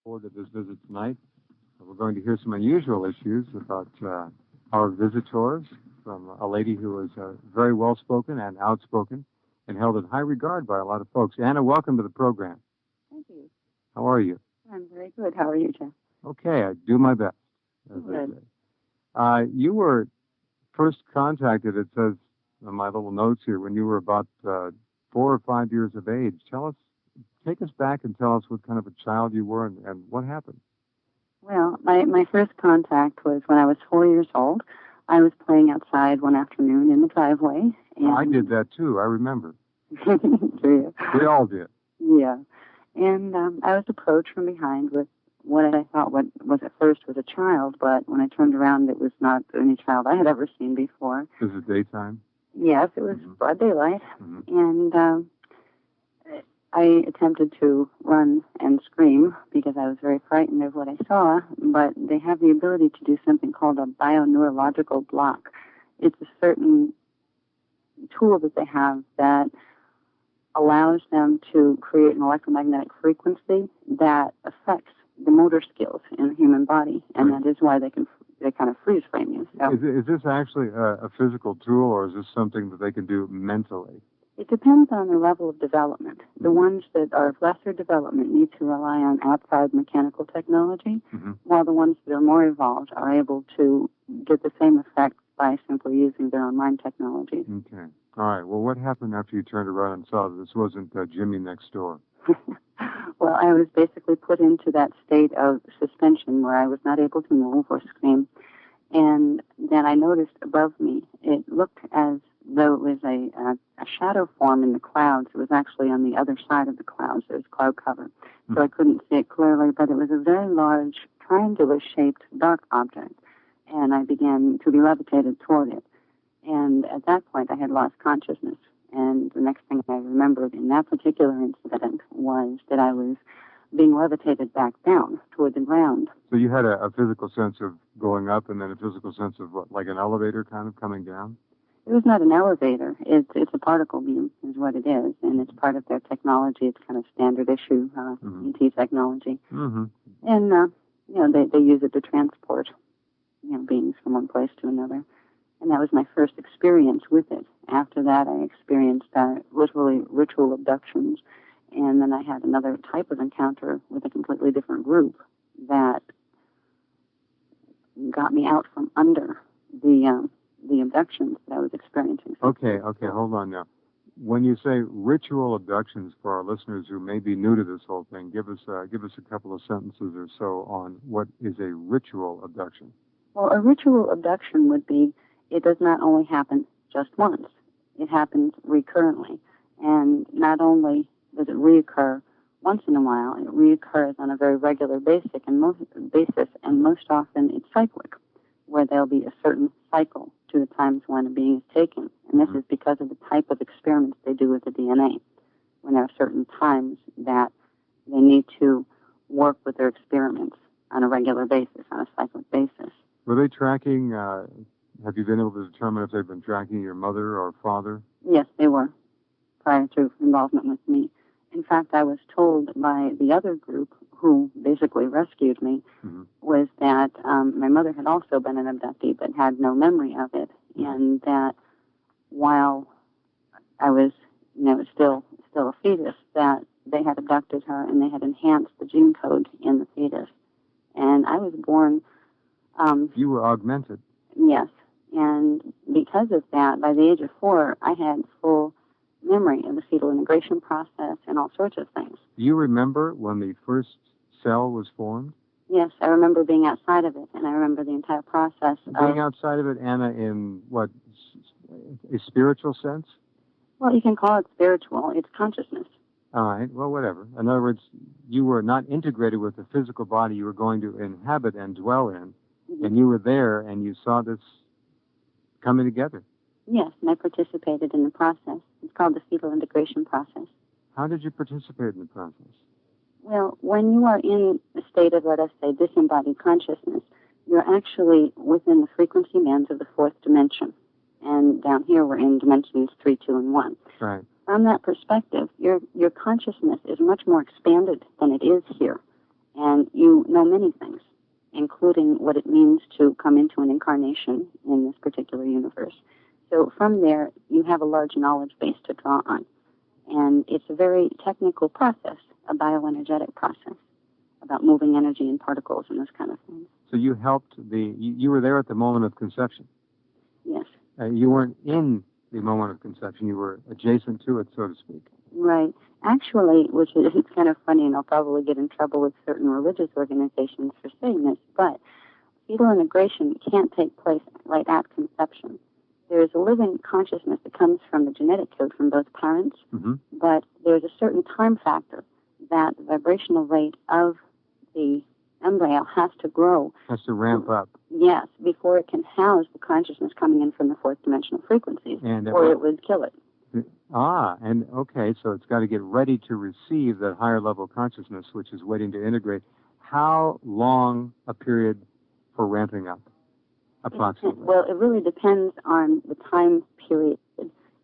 forward to this visit tonight. We're going to hear some unusual issues about our visitors from a lady who is very well-spoken and outspoken and held in high regard by a lot of folks. Anna, welcome to the program. Thank you. How are you? I'm very good. How are you, Jeff? Okay, I do my best. Good. You were first contacted, it says on my little notes here, when you were about 4 or 5 years of age. Take us back and tell us what kind of a child you were and what happened. Well, my first contact was when I was 4 years old. I was playing outside one afternoon in the driveway. And I did that too, I remember. Do you? We all did. Yeah. And I was approached from behind with what I thought was at first was a child, but when I turned around, it was not any child I had ever seen before. Was it daytime? Yes, it was broad daylight. Mm-hmm. And I attempted to run and scream because I was very frightened of what I saw, but they have the ability to do something called a bioneurological block. It's a certain tool that they have that allows them to create an electromagnetic frequency that affects the motor skills in the human body, and that is why they kind of freeze frame you. So Is this actually a physical tool, or is this something that they can do mentally? it depends on the level of development. The ones that are of lesser development need to rely on outside mechanical technology, while the ones that are more evolved are able to get the same effect by simply using their own mind technology. Okay. All right. Well, what happened after you turned around and saw that this wasn't Jimmy next door? Well, I was basically put into that state of suspension where I was not able to move or scream. And then I noticed above me, it looked as though it was a shadow form in the clouds. It was actually on the other side of the clouds. There was cloud cover. So I couldn't see it clearly, but it was a very large, triangular-shaped dark object. And I began to be levitated toward it. And at that point, I had lost consciousness. And the next thing I remembered in that particular incident was that I was being levitated back down toward the ground. So you had a physical sense of going up and then a physical sense of what, like an elevator kind of coming down? It was not an elevator. It's a particle beam is what it is, and it's part of their technology. It's kind of standard issue ET technology. Mm-hmm. And, they use it to transport, beings from one place to another. And that was my first experience with it. After that, I experienced literally ritual abductions. And then I had another type of encounter with a completely different group that got me out from under the abductions that I was experiencing. Okay, hold on now. When you say ritual abductions, for our listeners who may be new to this whole thing, give us a couple of sentences or so on what is a ritual abduction. Well, a ritual abduction would be, it does not only happen just once. It happens recurrently. And not only does it reoccur once in a while, it reoccurs on a very regular basis, and most often it's cyclic, where there'll be a certain cycle to the times when a being is taken. And this is because of the type of experiments they do with the DNA, when there are certain times that they need to work with their experiments on a regular basis, on a cyclic basis. Were they tracking, have you been able to determine if they've been tracking your mother or father? Yes, they were, prior to involvement with me. In fact, I was told by the other group, who basically rescued me, was that my mother had also been an abductee but had no memory of it, and that while I was, still a fetus, that they had abducted her and they had enhanced the gene code in the fetus. And I was born... you were augmented. Yes, and because of that, by the age of 4, I had full memory of the fetal integration process and all sorts of things. Do you remember when the first cell was formed? Yes, I remember being outside of it, and I remember the entire process. Being outside of it, Anna, in what, a spiritual sense? Well, you can call it spiritual. It's consciousness. All right, well, whatever. In other words, you were not integrated with the physical body you were going to inhabit and dwell in, and you were there and you saw this coming together. Yes, and I participated in the process. It's called the fetal integration process. How did you participate in the process? Well, when you are in a state of, let us say, disembodied consciousness, you're actually within the frequency bands of the 4th dimension. And down here we're in dimensions 3, 2, and 1. Right. From that perspective, your consciousness is much more expanded than it is here. and you know many things, including what it means to come into an incarnation in this particular universe. So from there, you have a large knowledge base to draw on. And it's a very technical process, a bioenergetic process, about moving energy and particles and those kind of things. So you helped you were there at the moment of conception. Yes. You weren't in the moment of conception. You were adjacent to it, so to speak. Right. Actually, which is it's kind of funny, and I'll probably get in trouble with certain religious organizations for saying this, but fetal integration can't take place right at conception. There's a living consciousness that comes from the genetic code from both parents, but there's a certain time factor that the vibrational rate of the embryo has to grow. Has to ramp up. Yes, before it can house the consciousness coming in from the fourth dimensional frequencies, or it would kill it. And okay, so it's got to get ready to receive that higher level consciousness, which is waiting to integrate. How long a period for ramping up, approximately? Well, it really depends on the time period.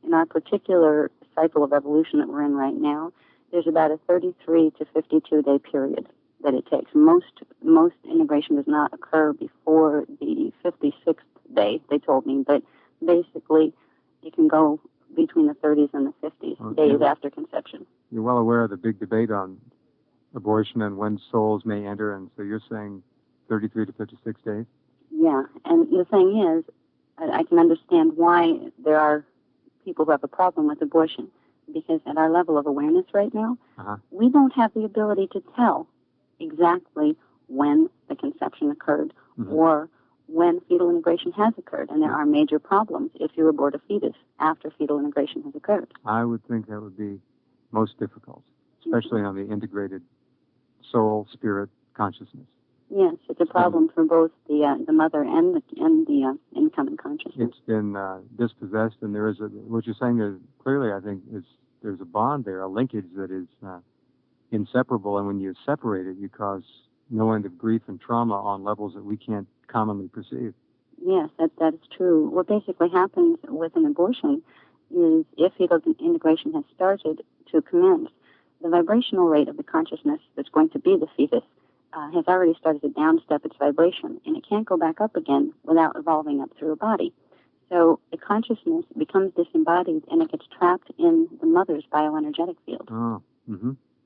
In our particular cycle of evolution that we're in right now, there's about a 33 to 52 day period that it takes. Most integration does not occur before the 56th day, they told me, but basically it can go between the 30s and the 50s days after conception. You're well aware of the big debate on abortion and when souls may enter, and so you're saying 33 to 56 days? Yeah, and the thing is, I can understand why there are people who have a problem with abortion, because at our level of awareness right now, we don't have the ability to tell exactly when the conception occurred or when fetal integration has occurred, and there are major problems if you abort a fetus after fetal integration has occurred. I would think that would be most difficult, especially on the integrated soul, spirit, consciousness. Yes, it's a problem for both the mother and the incoming consciousness. It's been dispossessed, and there is what you're saying is clearly, I think, there's a bond there, a linkage that is inseparable, and when you separate it, you cause no end of grief and trauma on levels that we can't commonly perceive. Yes, that is true. What basically happens with an abortion is if fetal integration has started to commence, the vibrational rate of the consciousness that's going to be the fetus has already started to downstep its vibration, and it can't go back up again without evolving up through a body. So the consciousness becomes disembodied, and it gets trapped in the mother's bioenergetic field.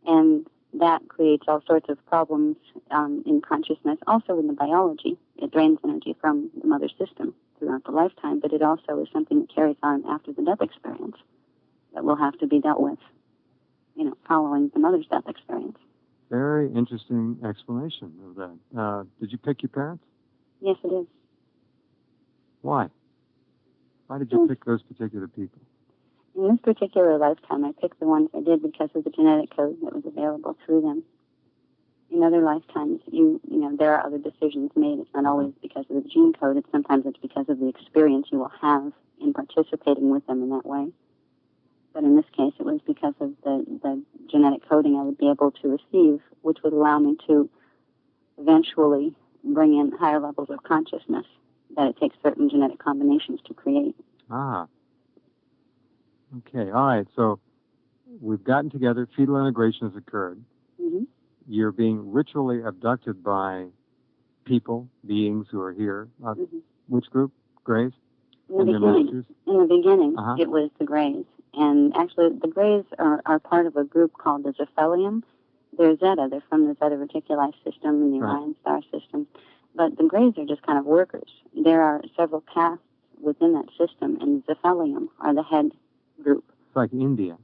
And that creates all sorts of problems in consciousness, also in the biology. It drains energy from the mother's system throughout the lifetime, but it also is something that carries on after the death experience that will have to be dealt with, following the mother's death experience. Very interesting explanation of that. Did you pick your parents? Yes, it is. Why? Why did you pick those particular people? In this particular lifetime, I picked the ones I did because of the genetic code that was available through them. In other lifetimes, there are other decisions made. It's not always because of the gene code. Sometimes it's because of the experience you will have in participating with them in that way. But in this case, it was because of the genetic coding I would be able to receive, which would allow me to eventually bring in higher levels of consciousness that it takes certain genetic combinations to create. Okay, all right. So we've gotten together. Fetal integration has occurred. You're being ritually abducted by people, beings who are here. Which group? Greys? In the beginning, it was the Greys. And actually, the Greys are part of a group called the Zephelium. They're Zeta. They're from the Zeta Reticuli system and the Orion star system. But the Greys are just kind of workers. There are several castes within that system, and the Zephelium are the head group. It's like India.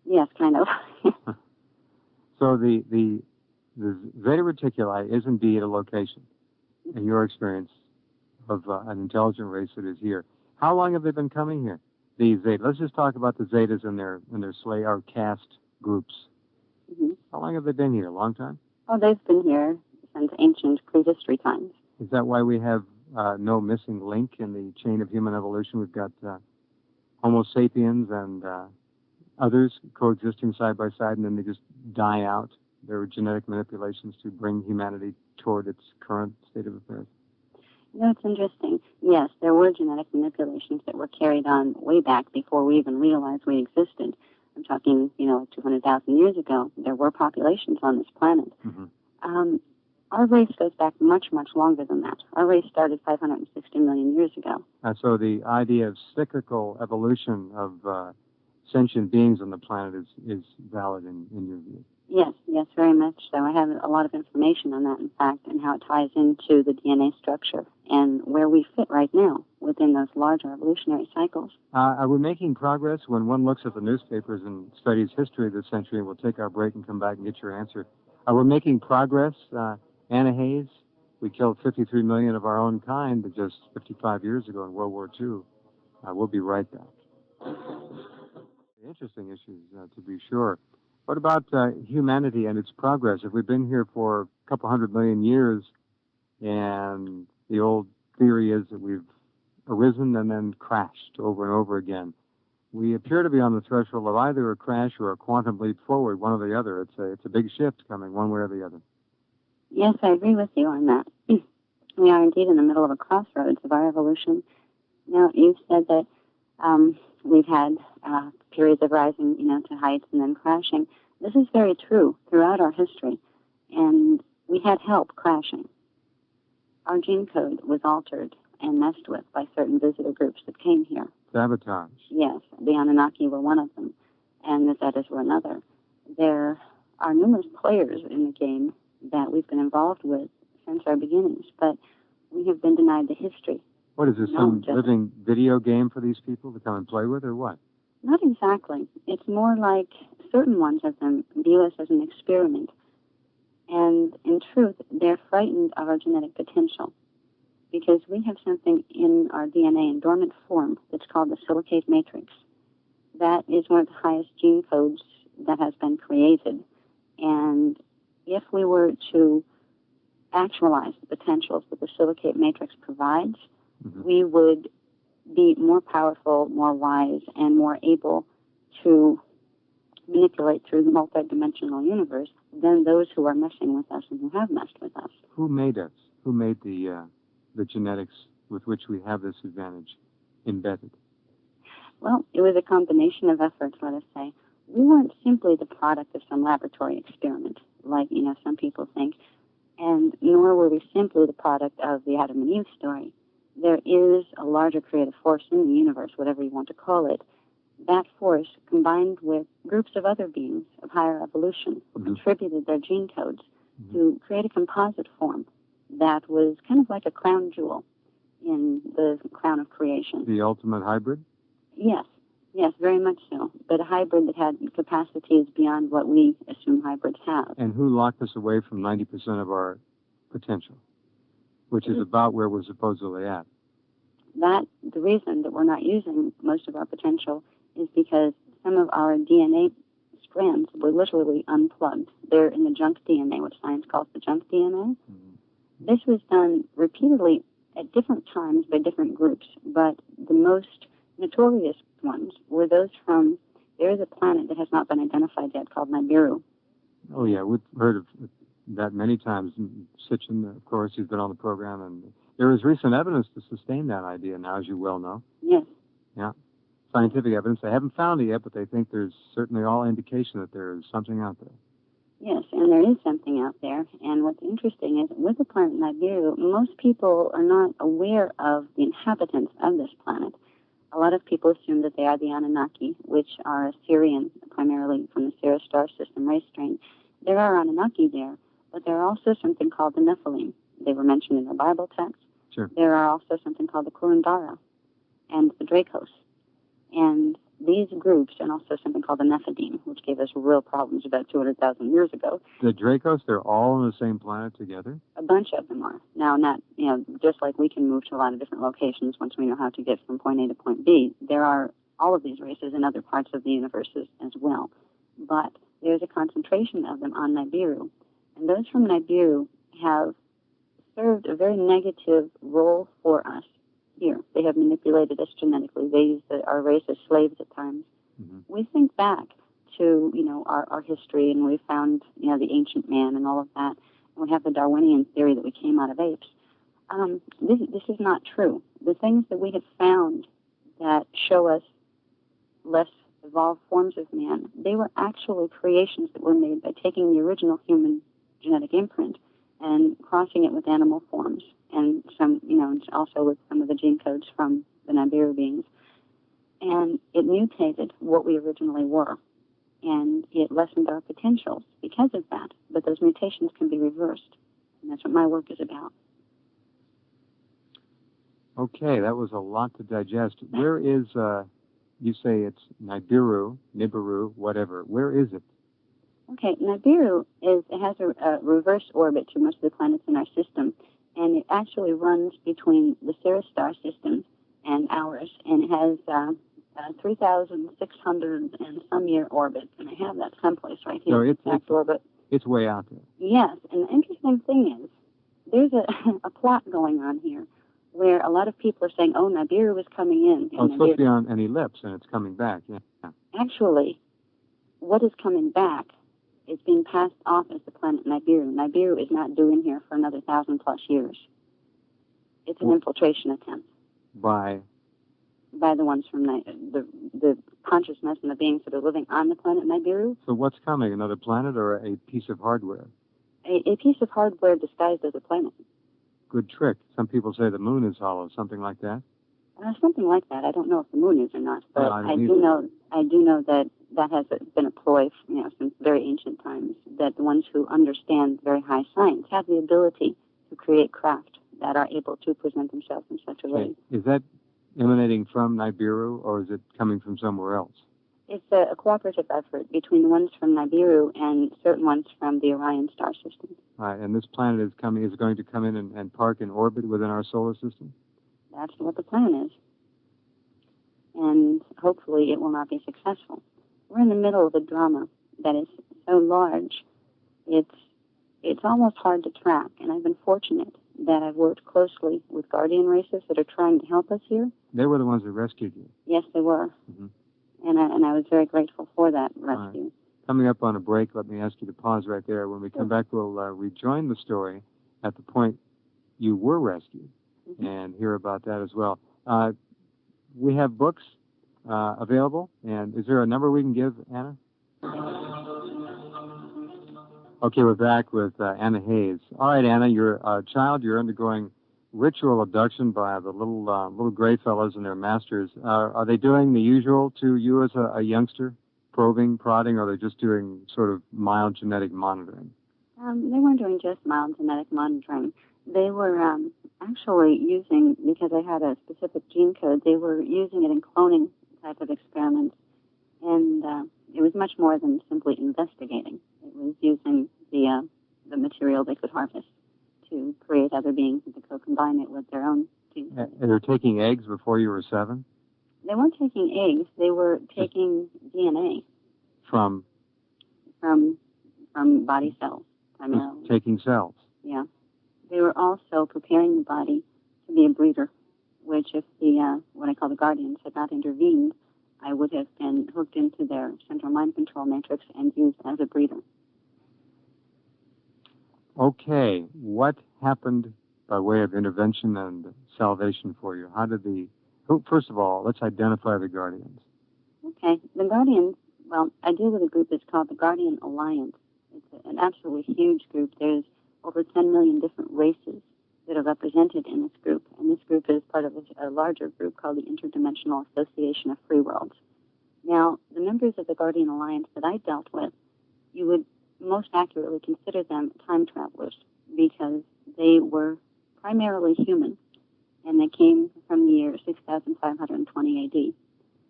Yes, kind of. So the Zeta Reticuli is indeed a location, in your experience, of an intelligent race that is here. How long have they been coming here? The Zeta. Let's just talk about the Zetas and their or caste groups. How long have they been here? A long time? Oh, they've been here since ancient prehistory times. Is that why we have no missing link in the chain of human evolution? We've got Homo sapiens and others coexisting side by side, and then they just die out. There were genetic manipulations to bring humanity toward its current state of affairs. It's interesting. Yes, there were genetic manipulations that were carried on way back before we even realized we existed. I'm talking, 200,000 years ago. There were populations on this planet. Our race goes back much, much longer than that. Our race started 560 million years ago. So the idea of cyclical evolution of sentient beings on the planet is valid in your view? Yes, very much so. I have a lot of information on that, in fact, and how it ties into the DNA structure and where we fit right now within those larger evolutionary cycles. Are we making progress when one looks at the newspapers and studies history of this century? We'll take our break and come back and get your answer. Are we making progress? Anna Hayes, we killed 53 million of our own kind just 55 years ago in World War II. We'll be right back. Interesting issues, to be sure. What about humanity and its progress? Have we been here for a couple 100 million years, and the old theory is that we've arisen and then crashed over and over again? We appear to be on the threshold of either a crash or a quantum leap forward, one or the other. It's a big shift coming one way or the other. Yes, I agree with you on that. We are indeed in the middle of a crossroads of our evolution. Now, you've said that we've had periods of rising, to heights and then crashing. This is very true throughout our history, and we had help crashing. Our gene code was altered and messed with by certain visitor groups that came here. Sabotage. Yes, the Anunnaki were one of them, and the Zetas were another. There are numerous players in the game that we've been involved with since our beginnings, but we have been denied the history. What is this, some living video game for these people to come and play with, or what? Not exactly. It's more like certain ones of them view us as an experiment. And in truth, they're frightened of our genetic potential because we have something in our DNA in dormant form that's called the silicate matrix. That is one of the highest gene codes that has been created. And if we were to actualize the potentials that the silicate matrix provides, we would be more powerful, more wise, and more able to manipulate through the multi-dimensional universe than those who are messing with us and who have messed with us. Who made us? Who made the genetics with which we have this advantage embedded? Well, it was a combination of efforts, let us say. We weren't simply the product of some laboratory experiment, like, some people think, and nor were we simply the product of the Adam and Eve story. There is a larger creative force in the universe, whatever you want to call it. That force, combined with groups of other beings of higher evolution who contributed their gene codes to create a composite form that was kind of like a crown jewel in the crown of creation. The ultimate hybrid? Yes, very much so. But a hybrid that had capacities beyond what we assume hybrids have. And who locked us away from 90% of our potential, which is about where we're supposedly at? The reason that we're not using most of our potential is because some of our DNA strands were literally unplugged. They're in the junk DNA, which science calls the junk DNA. This was done repeatedly at different times by different groups, but the most notorious ones were those from, there is a planet that has not been identified yet called Nibiru. Oh, yeah, we've heard of that many times. Sitchin, of course, he's been on the program, and there is recent evidence to sustain that idea now, as you well know. Yes. Yeah. Scientific evidence. They haven't found it yet, but they think there's certainly all indication that there is something out there. Yes, and there is something out there. And what's interesting is with the planet Nibiru, most people are not aware of the inhabitants of this planet. A lot of people assume that they are the Anunnaki, which are Sirian, primarily from the Sirius star system race strain. There are Anunnaki there, but there are also something called the Nephilim. They were mentioned in the Bible text. Sure. There are also something called the Kurundara and the Dracos. And these groups, and also something called the Nephidim, which gave us real problems about 200,000 years ago. The Dracos, they're all on the same planet together? A bunch of them are. Now, not, just like we can move to a lot of different locations once we know how to get from point A to point B, there are all of these races in other parts of the universe as well. But there's a concentration of them on Nibiru. And those from Nibiru have served a very negative role for us here. They have manipulated us genetically. They use our race as slaves at times. We think back to, our history, and we found, the ancient man and all of that. And we have the Darwinian theory that we came out of apes. This is not true. The things that we have found that show us less evolved forms of man, they were actually creations that were made by taking the original human genetic imprint and crossing it with animal forms and some, also with some of the gene codes from the Nibiru beings. And it mutated what we originally were. And it lessened our potentials because of that. But those mutations can be reversed. And that's what my work is about. Okay, that was a lot to digest. Where is, you say it's Nibiru, whatever. Where is it? Okay, Nibiru has a reverse orbit to most of the planets in our system. And it actually runs between the Ceres star system and ours. And it has 3,600 and some year orbit. And I have that someplace right here. So it's way out there. Yes, and the interesting thing is, there's a plot going on here where a lot of people are saying, oh, Nibiru is coming in. Oh, it's supposed to be on an ellipse, and it's coming back, yeah. Actually, what is coming back is being passed off as the planet Nibiru. Nibiru is not due in here for another 1,000+ years. It's an infiltration attempt. By the ones from the consciousness and the beings that are living on the planet Nibiru. So what's coming, another planet or a piece of hardware? A piece of hardware disguised as a planet. Good trick. Some people say the moon is hollow, something like that? Something like that. I don't know if the moon is or not, but well, I do know that has been a ploy, since very ancient times, that the ones who understand very high science have the ability to create craft that are able to present themselves in such a way. Is that emanating from Nibiru, or is it coming from somewhere else? It's a cooperative effort between the ones from Nibiru and certain ones from the Orion star system. Right, and this planet is going to come in and park in orbit within our solar system? That's what the plan is. And hopefully it will not be successful. We're in the middle of a drama that is so large, it's almost hard to track. And I've been fortunate that I've worked closely with guardian races that are trying to help us here. They were the ones that rescued you? Yes, they were. Mm-hmm. And I was very grateful for that rescue. Right. Coming up on a break, let me ask you to pause right there. When we come back, we'll rejoin the story at the point you were rescued and hear about that as well. We have books available, and is there a number we can give, Anna? Okay, we're back with Anna Hayes. All right, Anna, you're a child. You're undergoing ritual abduction by the little gray fellows and their masters. Are they doing the usual to you as a youngster, probing, prodding, or are they just doing sort of mild genetic monitoring? They weren't doing just mild genetic monitoring. They were actually using, because I had a specific gene code, they were using it in cloning type of experiments. And it was much more than simply investigating. It was using the material they could harvest to create other beings and to co-combine it with their own gene codes. And they're taking eggs before you were 7? They weren't taking eggs. They were taking DNA. From Body cells, primarily. Taking cells? Yeah. They were also preparing the body to be a breeder, which if what I call the Guardians had not intervened, I would have been hooked into their central mind control matrix and used as a breeder. Okay, what happened by way of intervention and salvation for you? First of all, let's identify the Guardians. Okay, the Guardians, well, I deal with a group that's called the Guardian Alliance. It's an absolutely huge group. There's over 10 million different races that are represented in this group, and this group is part of a larger group called the Interdimensional Association of Free Worlds. Now, the members of the Guardian Alliance that I dealt with, you would most accurately consider them time travelers because they were primarily human, and they came from the year 6520 AD,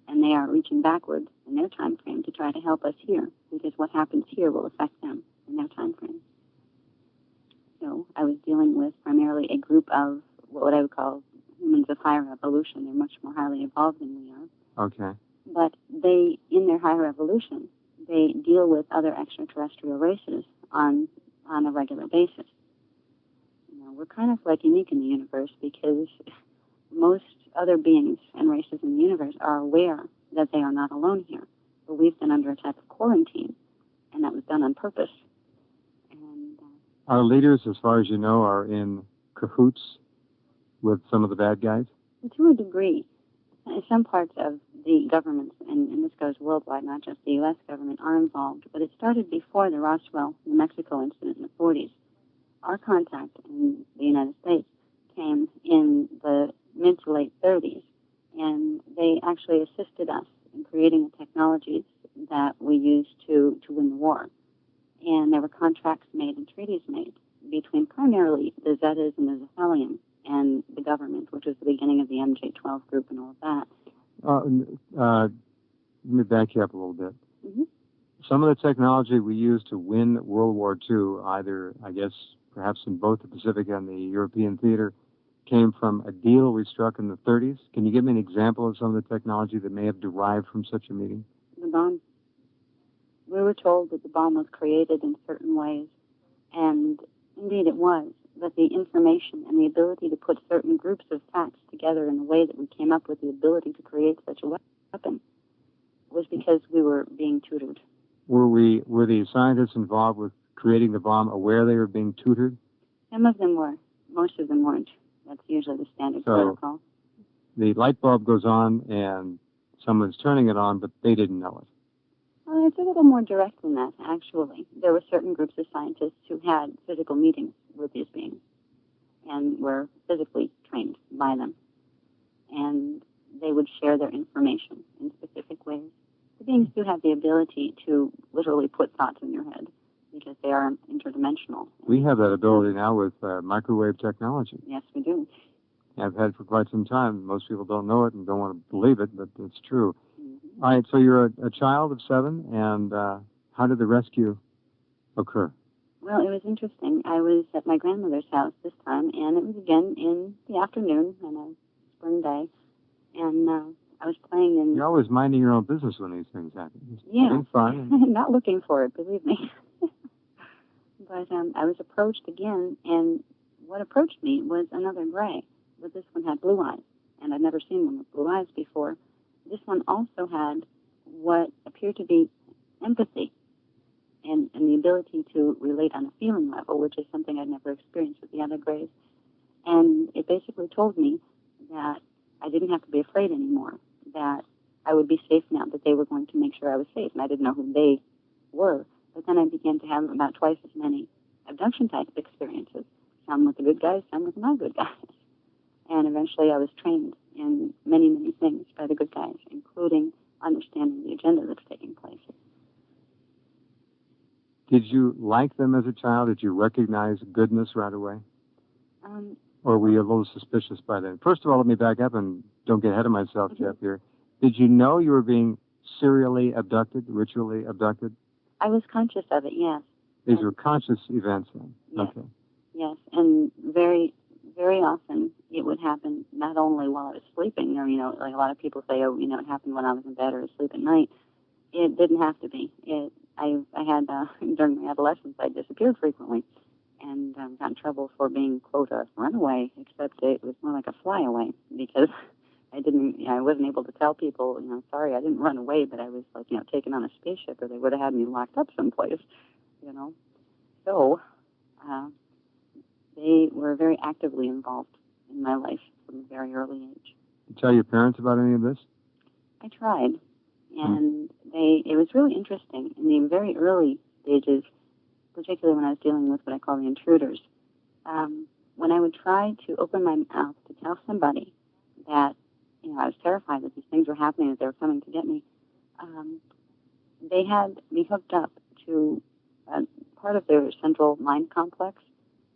and they are reaching backwards in their time frame to try to help us here, because what happens here will affect them in their time frame. So I was dealing with primarily a group of what I would call humans of higher evolution. They're much more highly evolved than we are. Okay. But they, in their higher evolution, they deal with other extraterrestrial races on a regular basis. We're kind of like unique in the universe because most other beings and races in the universe are aware that they are not alone here. But we've been under a type of quarantine, and that was done on purpose. And our leaders, as far as you know, are in cahoots with some of the bad guys? To a degree. In some parts of the governments, and this goes worldwide, not just the U.S. government, are involved. But it started before the Roswell, New Mexico incident in the 40s. Our contact in the United States came in the mid to late 30s, and they actually assisted us in creating the technologies that we used to win the war. And there were contracts made and treaties made between primarily the Zetas and the Zephalians and the government, which was the beginning of the MJ-12 group and all of that. Let me back you up a little bit. Mm-hmm. Some of the technology we used to win World War II, either, I guess, perhaps in both the Pacific and the European theater, came from a deal we struck in the 30s. Can you give me an example of some of the technology that may have derived from such a meeting? The bomb. We were told that the bomb was created in certain ways, and indeed it was, but the information and the ability to put certain groups of facts together in a way that we came up with the ability to create such a weapon was because we were being tutored. Were the scientists involved with creating the bomb aware they were being tutored? Some of them were. Most of them weren't. That's usually the standard protocol. The light bulb goes on and someone's turning it on, but they didn't know it. It's a little more direct than that, actually. There were certain groups of scientists who had physical meetings with these beings and were physically trained by them. And they would share their information in specific ways. The beings do have the ability to literally put thoughts in your head because they are interdimensional. We have that ability now with microwave technology. Yes, we do. I've had it for quite some time. Most people don't know it and don't want to believe it, but it's true. Mm-hmm. All right, so you're a child of 7, and how did the rescue occur? Well, it was interesting. I was at my grandmother's house this time, and it was again in the afternoon on a spring day, and I was playing in... You're always minding your own business when these things happen. It's having fun. Not looking for it, believe me. But I was approached again, and what approached me was another gray, but this one had blue eyes, and I'd never seen one with blue eyes before. This one also had what appeared to be empathy and the ability to relate on a feeling level, which is something I'd never experienced with the other grays. And it basically told me that I didn't have to be afraid anymore, that I would be safe now, that they were going to make sure I was safe, and I didn't know who they were. But then I began to have about twice as many abduction-type experiences, some with the good guys, some with the not good guys. And eventually I was trained in many, many things by the good guys, including understanding the agenda that's taking place. Did you like them as a child? Did you recognize goodness right away? Or were you a little suspicious by then? First of all, let me back up and don't get ahead of myself, Mm-hmm. Jeff, here. Did you know you were being serially abducted, ritually abducted? I was conscious of it, yes. These were conscious events then? Yes. Okay. Yes, and very, very often it would happen not only while I was sleeping, or, like a lot of people say, oh, it happened when I was in bed or asleep at night. It didn't have to be. I had, during my adolescence, I disappeared frequently and got in trouble for being, quote, a runaway, except it was more like a flyaway because I wasn't able to tell people, sorry, I didn't run away, but I was, taken on a spaceship, or they would have had me locked up someplace, So, they were very actively involved in my life from a very early age. Did you tell your parents about any of this? I tried, and it was really interesting. In the very early stages, particularly when I was dealing with what I call the intruders, when I would try to open my mouth to tell somebody that, I was terrified that these things were happening, that they were coming to get me, they had me hooked up to part of their central mind complex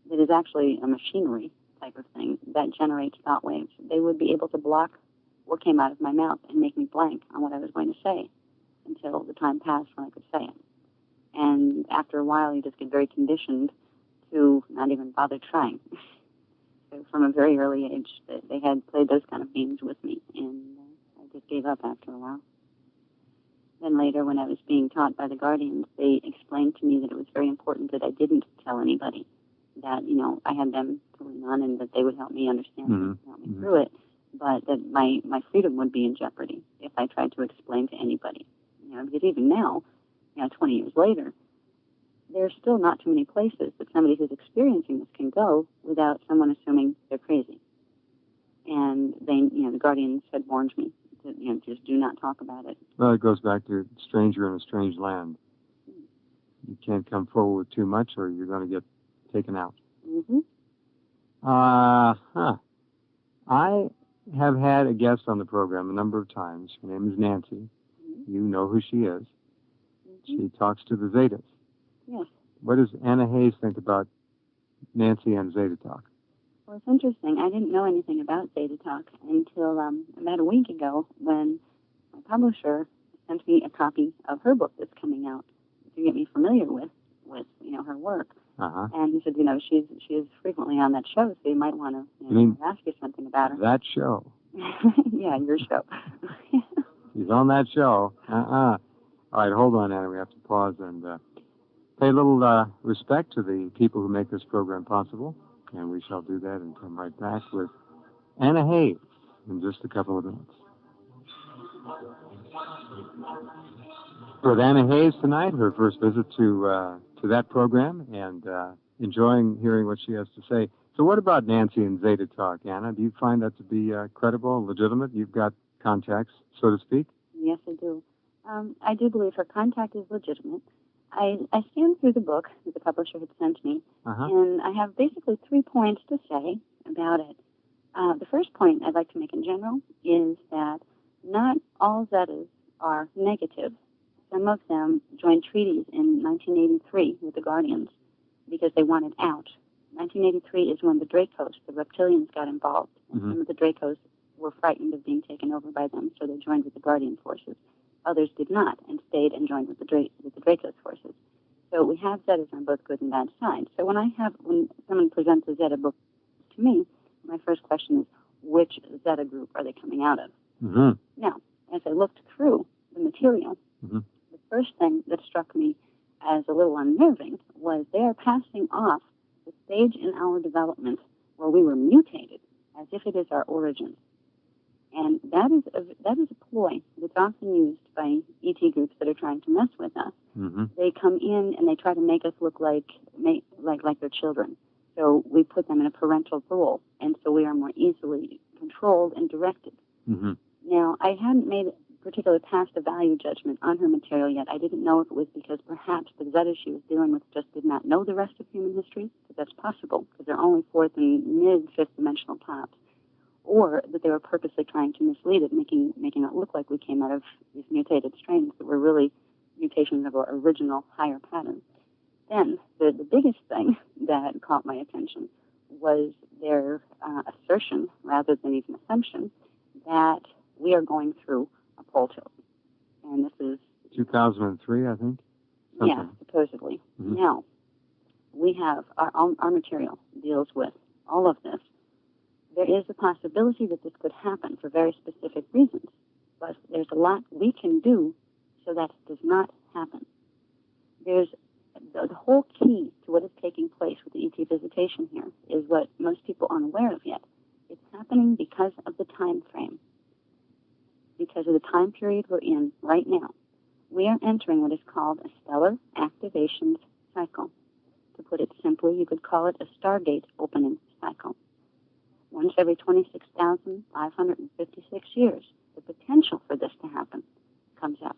that is actually a machinery type of thing that generates thought waves. They would be able to block what came out of my mouth and make me blank on what I was going to say until the time passed when I could say it. And after a while, you just get very conditioned to not even bother trying. So from a very early age, they had played those kind of games with me, and I just gave up after a while. Then later, when I was being taught by the Guardians, they explained to me that it was very important that I didn't tell anybody, that, I had them to lean on and that they would help me understand and help me through it, but that my freedom would be in jeopardy if I tried to explain to anybody. Because even now, 20 years later, there's still not too many places that somebody who's experiencing this can go without someone assuming they're crazy. And they, the Guardians had warned me just do not talk about it. Well, it goes back to stranger in a strange land. You can't come forward with too much or you're going to get taken out. Mm-hmm. I have had a guest on the program a number of times. Her name is Nancy. Mm-hmm. You know who she is. Mm-hmm. She talks to the Zetas. Yes. What does Anna Hayes think about Nancy and ZetaTalk? Well, it's interesting. I didn't know anything about ZetaTalk until about a week ago when my publisher sent me a copy of her book that's coming out to get me familiar with her work. Uh-huh. And he said, she is frequently on that show, so you might want to ask you something about her. That show? Yeah, your show. She's on that show. All right, hold on, Anna. We have to pause and pay a little respect to the people who make this program possible. And we shall do that and come right back with Anna Hayes in just a couple of minutes. With Anna Hayes tonight, her first visit to that program, and enjoying hearing what she has to say. So what about Nancy and ZetaTalk, Anna? Do you find that to be credible and legitimate? You've got contacts, so to speak? Yes, I do. I do believe her contact is legitimate. I scanned through the book that the publisher had sent me, and I have basically 3 points to say about it. The first point I'd like to make in general is that not all Zetas are negative. Some of them joined treaties in 1983 with the Guardians because they wanted out. 1983 is when the Dracos, the reptilians, got involved, and some of the Dracos were frightened of being taken over by them, so they joined with the Guardian forces. Others did not and stayed and joined with the Dracos forces. So we have Zetas on both good and bad sides. So when someone presents a Zeta book to me, my first question is, which Zeta group are they coming out of? Mm-hmm. Now, as I looked through the material, the first thing that struck me as a little unnerving was they are passing off the stage in our development where we were mutated as if it is our origin. And that is a ploy that's often used by ET groups that are trying to mess with us. Mm-hmm. They come in and they try to make us look like their children. So we put them in a parental role, and so we are more easily controlled and directed. Mm-hmm. Now, I hadn't made particularly passed a value judgment on her material yet. I didn't know if it was because perhaps the Zeta she was dealing with just did not know the rest of human history, because that's possible, because they're only fourth and mid-fifth dimensional tops, or that they were purposely trying to mislead it, making it look like we came out of these mutated strains that were really mutations of our original higher pattern. Then, the biggest thing that caught my attention was their assertion, rather than even assumption, that we are going through a pole tilt. And this is 2003, I think? Yeah, supposedly. Mm-hmm. Now, we have our material deals with all of this. There is a possibility that this could happen for very specific reasons, but there's a lot we can do so that it does not happen. There's the whole key to what is taking place with the ET visitation here is what most people aren't aware of yet. It's happening because of the time frame, because of the time period we're in right now. We are entering what is called a stellar activation cycle. To put it simply, you could call it a Stargate opening cycle. Once every 26,556 years, the potential for this to happen comes up,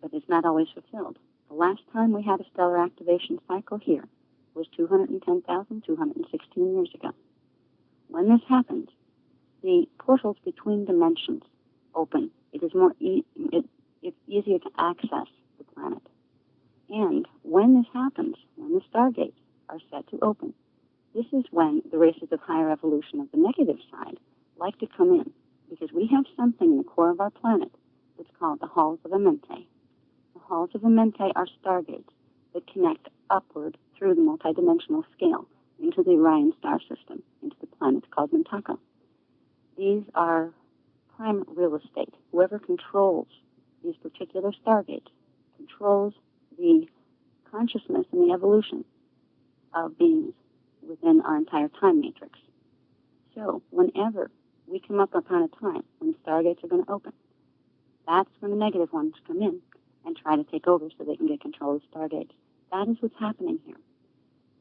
but it's not always fulfilled. The last time we had a stellar activation cycle here was 210,216 years ago. When this happens, the portals between dimensions open. It is it's easier to access the planet. And when this happens, when the stargates are set to open, this is when the races of higher evolution of the negative side like to come in, because we have something in the core of our planet that's called the Halls of Amente. The Halls of Amente are stargates that connect upward through the multidimensional scale into the Orion star system, into the planet called Mintaka. These are prime real estate. Whoever controls these particular stargates controls the consciousness and the evolution of beings within our entire time matrix. So whenever we come up upon a time when stargates are going to open, that's when the negative ones come in and try to take over so they can get control of the stargates. That is what's happening here.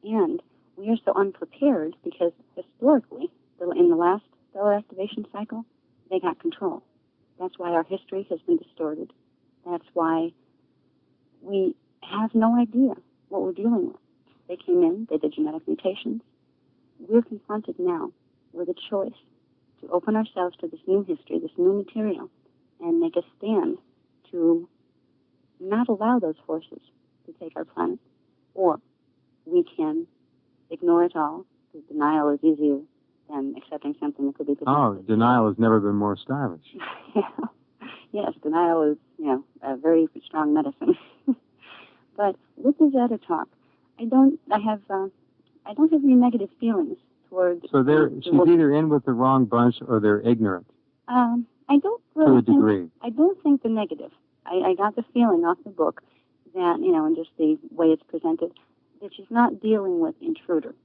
And we are so unprepared because historically, in the last stellar activation cycle, they got control. That's why our history has been distorted. That's why we have no idea what we're dealing with. They came in, they did genetic mutations. We're confronted now with a choice to open ourselves to this new history, this new material, and make a stand to not allow those forces to take our planet. Or we can ignore it all, because denial is easier than accepting something that could be presented. Oh, denial has never been more stylish. Yeah. Yes, denial is, a very strong medicine. But with the ZetaTalk, I don't have any negative feelings towards. So she's either in with the wrong bunch or they're ignorant. I don't really to a degree. I don't think the negative. I got the feeling off the book that, and just the way it's presented, that she's not dealing with intruder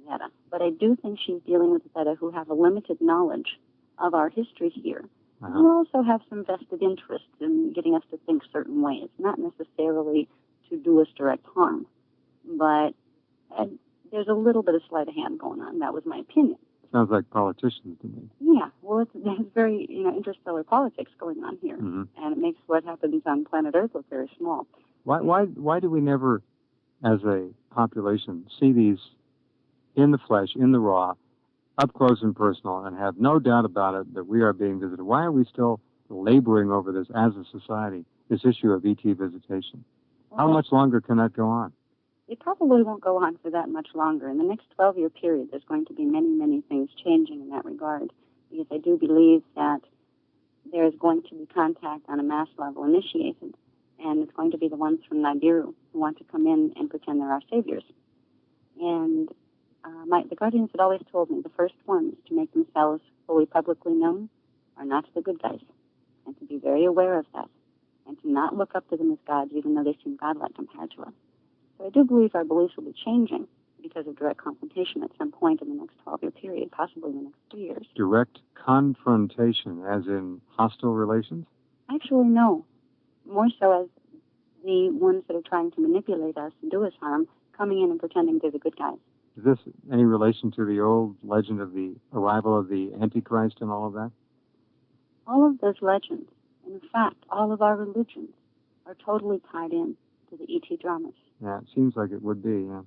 Zeta. But I do think she's dealing with Zeta who have a limited knowledge of our history here. Uh-huh. Who also have some vested interest in getting us to think certain ways, not necessarily to do us direct harm. But there's a little bit of sleight of hand going on. That was my opinion. Sounds like politicians to me. Yeah, well, there's very, interstellar politics going on here, mm-hmm. and it makes what happens on planet Earth look very small. Why do we never, as a population, see these in the flesh, in the raw, up close and personal, and have no doubt about it that we are being visited? Why are we still laboring over this as a society, this issue of ET visitation? How much longer can that go on? It probably won't go on for that much longer. In the next 12-year period, there's going to be many, many things changing in that regard, because I do believe that there's going to be contact on a mass level initiated, and it's going to be the ones from Nibiru who want to come in and pretend they're our saviors. And the Guardians had always told me the first ones to make themselves fully publicly known are not the good guys, and to be very aware of that, and to not look up to them as gods, even though they seem godlike compared to us. So I do believe our beliefs will be changing because of direct confrontation at some point in the next 12-year period, possibly in the next 3 years. Direct confrontation, as in hostile relations? Actually, no. More so as the ones that are trying to manipulate us and do us harm, coming in and pretending they're the good guys. Is this any relation to the old legend of the arrival of the Antichrist and all of that? All of those legends, and in fact, all of our religions, are totally tied in to the ET dramas. Yeah, it seems like it would be, yeah.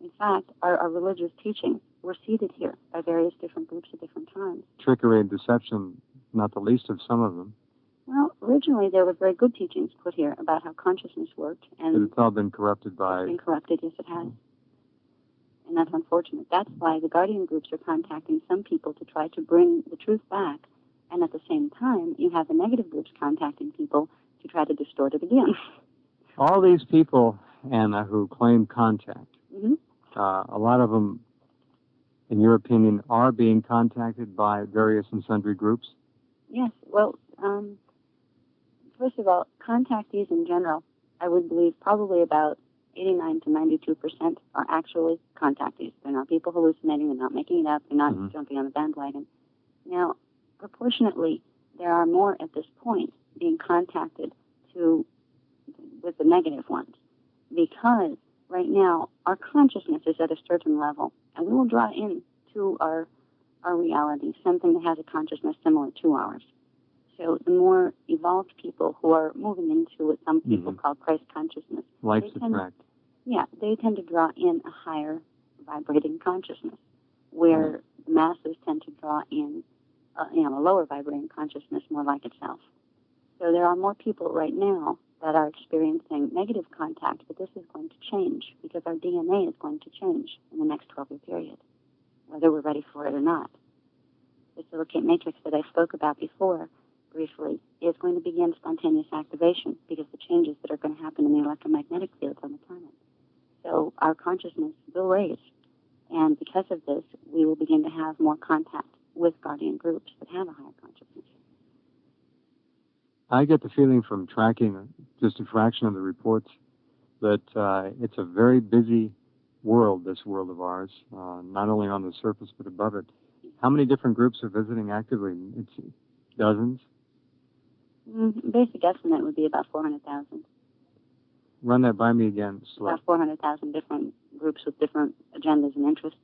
In fact, our religious teachings were seeded here by various different groups at different times. Trickery and deception, not the least of some of them. Well, originally there were very good teachings put here about how consciousness worked. And but it's all been corrupted by... It's been corrupted, yes it has. And that's unfortunate. That's why the Guardian groups are contacting some people to try to bring the truth back. And at the same time, you have the negative groups contacting people to try to distort it again. All these people, Anna, who claim contact, mm-hmm. A lot of them, in your opinion, are being contacted by various and sundry groups? Yes. Well, first of all, contactees in general, I would believe probably about 89 to 92% are actually contactees. They're not people hallucinating. They're not making it up. They're not mm-hmm. jumping on the bandwagon. Now, proportionately, there are more at this point being contacted with the negative ones, because right now our consciousness is at a certain level, and we will draw in to our reality something that has a consciousness similar to ours. So the more evolved people who are moving into what some people mm-hmm. call Christ consciousness, Life's attract. Yeah, they tend to draw in a higher vibrating consciousness, where the masses tend to draw in a lower vibrating consciousness more like itself. So there are more people right now that are experiencing negative contact, but this is going to change because our DNA is going to change in the next 12-year period, whether we're ready for it or not. The silicate matrix that I spoke about before, briefly, is going to begin spontaneous activation because of the changes that are going to happen in the electromagnetic fields on the planet. So our consciousness will raise, and because of this, we will begin to have more contact with guardian groups that have a higher consciousness. I get the feeling from tracking just a fraction of the reports that it's a very busy world, this world of ours, not only on the surface but above it. How many different groups are visiting actively? It's dozens? Basic estimate would be about 400,000. Run that by me again, slow. About 400,000 different groups with different agendas and interests.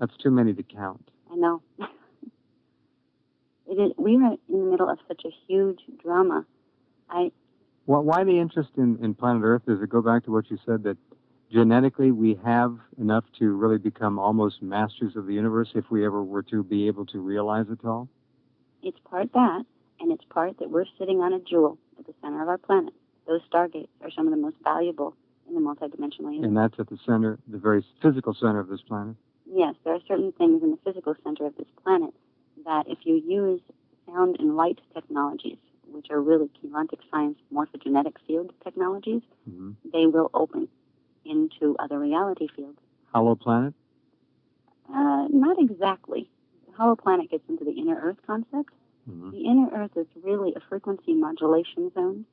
That's too many to count. I know. We are in the middle of such a huge drama. Why the interest in planet Earth? Does it go back to what you said, that genetically we have enough to really become almost masters of the universe if we ever were to be able to realize it all? It's part that, and it's part that we're sitting on a jewel at the center of our planet. Those stargates are some of the most valuable in the multidimensional universe. And that's at the center, the very physical center of this planet? Yes, there are certain things in the physical center of this planet that if you use sound and light technologies, which are really quantic science morphogenetic field technologies, they will open into other reality fields. Hollow planet? Not exactly. The hollow planet gets into the inner Earth concept. The inner Earth is really a frequency modulation zone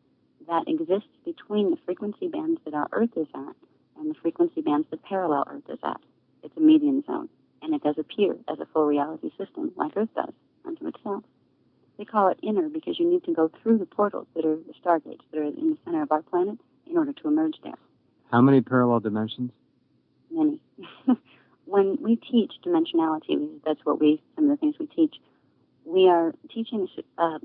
that exists between the frequency bands that our Earth is at and the frequency bands that parallel Earth is at. It's a median zone, and it does appear as a full reality system, like Earth does, unto itself. They call it inner because you need to go through the portals that are the stargates that are in the center of our planet in order to emerge there. How many parallel dimensions? Many. When we teach dimensionality, that's what some of the things we teach, we are teaching a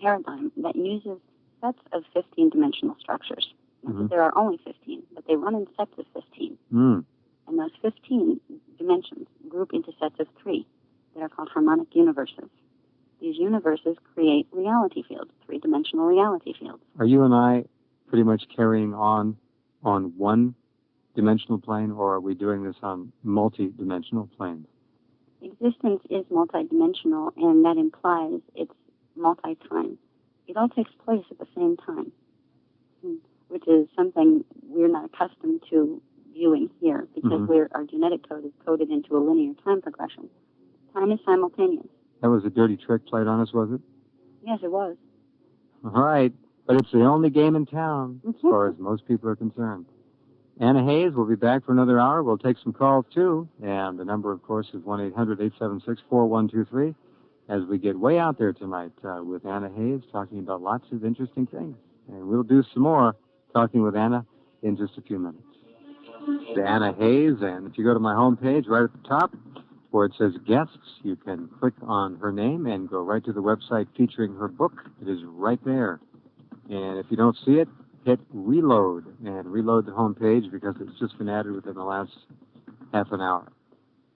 paradigm that uses sets of 15-dimensional structures. There are only 15, but they run in sets of 15. And those 15 dimensions group into sets of 3 that are called harmonic universes. These universes create reality fields, 3-dimensional reality fields. Are you and I pretty much carrying on one dimensional plane, or are we doing this on multi-dimensional planes? Existence is multidimensional, and that implies it's multi-time. It all takes place at the same time, which is something we're not accustomed to viewing here, because our genetic code is coded into a linear time progression. Time is simultaneous. That was a dirty trick played on us, was it? Yes, it was. All right, but it's the only game in town, as far as most people are concerned. Anna Hayes will be back for another hour. We'll take some calls, too, and the number, of course, is 1-800-876-4123, as we get way out there tonight with Anna Hayes, talking about lots of interesting things. And we'll do some more talking with Anna in just a few minutes. It's Anna Hayes, and if you go to my homepage right at the top, where it says guests, you can click on her name and go right to the website featuring her book. It is right there. And if you don't see it, hit reload and reload the homepage, because it's just been added within the last half an hour.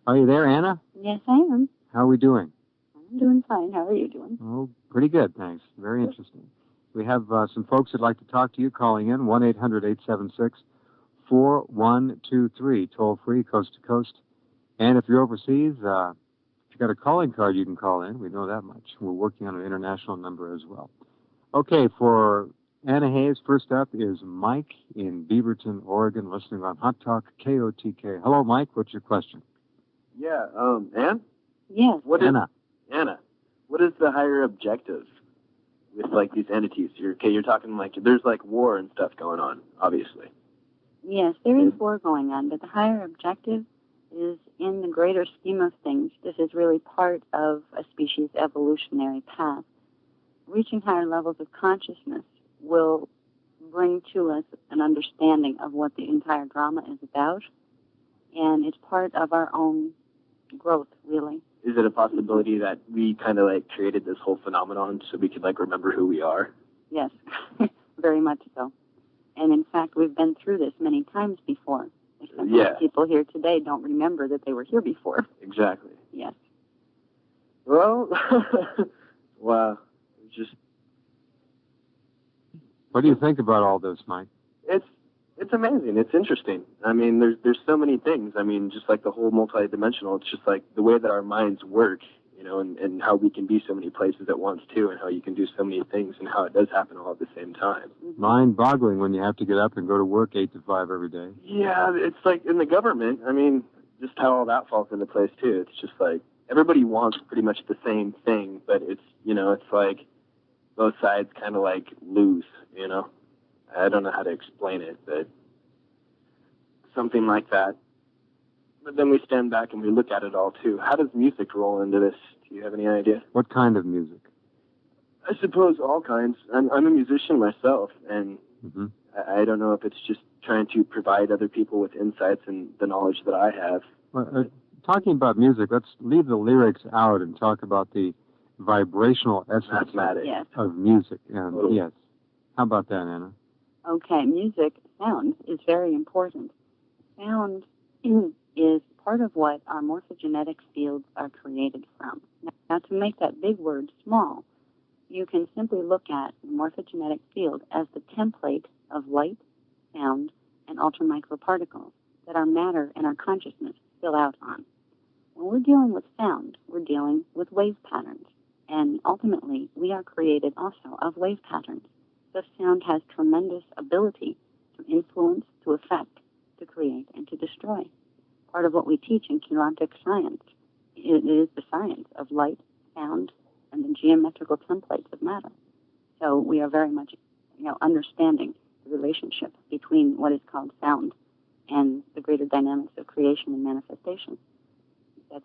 Are you there, Anna? Yes, I am. How are we doing? I'm doing fine. How are you doing? Oh, pretty good, thanks. Very interesting. We have some folks that'd like to talk to you calling in, 1-800-876-4123, toll-free, coast to coast. And if you're overseas, if you've got a calling card, you can call in. We know that much. We're working on an international number as well. Okay, for Anna Hayes, first up is Mike in Beaverton, Oregon, listening on Hot Talk KOTK. Hello, Mike. What's your question? Yeah, Ann? Yes. Anna. Anna, what is the higher objective with, like, these entities? You're talking, like, there's, like, war and stuff going on, obviously. Yes, there is war going on, but the higher objective is in the greater scheme of things. This is really part of a species' evolutionary path. Reaching higher levels of consciousness will bring to us an understanding of what the entire drama is about, and it's part of our own growth, really. Is it a possibility that we kind of, like, created this whole phenomenon so we could, like, remember who we are? Yes, very much so. And in fact, we've been through this many times before. Yeah. People here today don't remember that they were here before. Exactly. Yes. Well, wow. Just. What do you think about all this, Mike? It's amazing. It's interesting. I mean, there's so many things. I mean, just like the whole multidimensional, it's just like the way that our minds work, you know, and how we can be so many places at once, too, and how you can do so many things and how it does happen all at the same time. Mind-boggling when you have to get up and go to work 8 to 5 every day. Yeah, it's like in the government, I mean, just how all that falls into place, too. It's just like everybody wants pretty much the same thing, but it's, you know, it's like both sides kind of like lose, you know. I don't know how to explain it, but something like that. But then we stand back and we look at it all, too. How does music roll into this? Do you have any idea? What kind of music? I suppose all kinds. I'm a musician myself, and I don't know if it's just trying to provide other people with insights and the knowledge that I have. Well, talking about music, let's leave the lyrics out and talk about the vibrational essence Mathematics. Yes. of music. And Totally. yes. How about that, Anna? Okay, music, sound is very important. Sound is part of what our morphogenetic fields are created from. Now, to make that big word small, you can simply look at the morphogenetic field as the template of light, sound, and ultramicroparticles that our matter and our consciousness fill out on. When we're dealing with sound, we're dealing with wave patterns. And ultimately, we are created also of wave patterns. So sound has tremendous ability to influence, to affect, to create, and to destroy. Part of what we teach in quantic science is the science of light, sound, and the geometrical templates of matter. So we are very much, understanding the relationship between what is called sound and the greater dynamics of creation and manifestation. That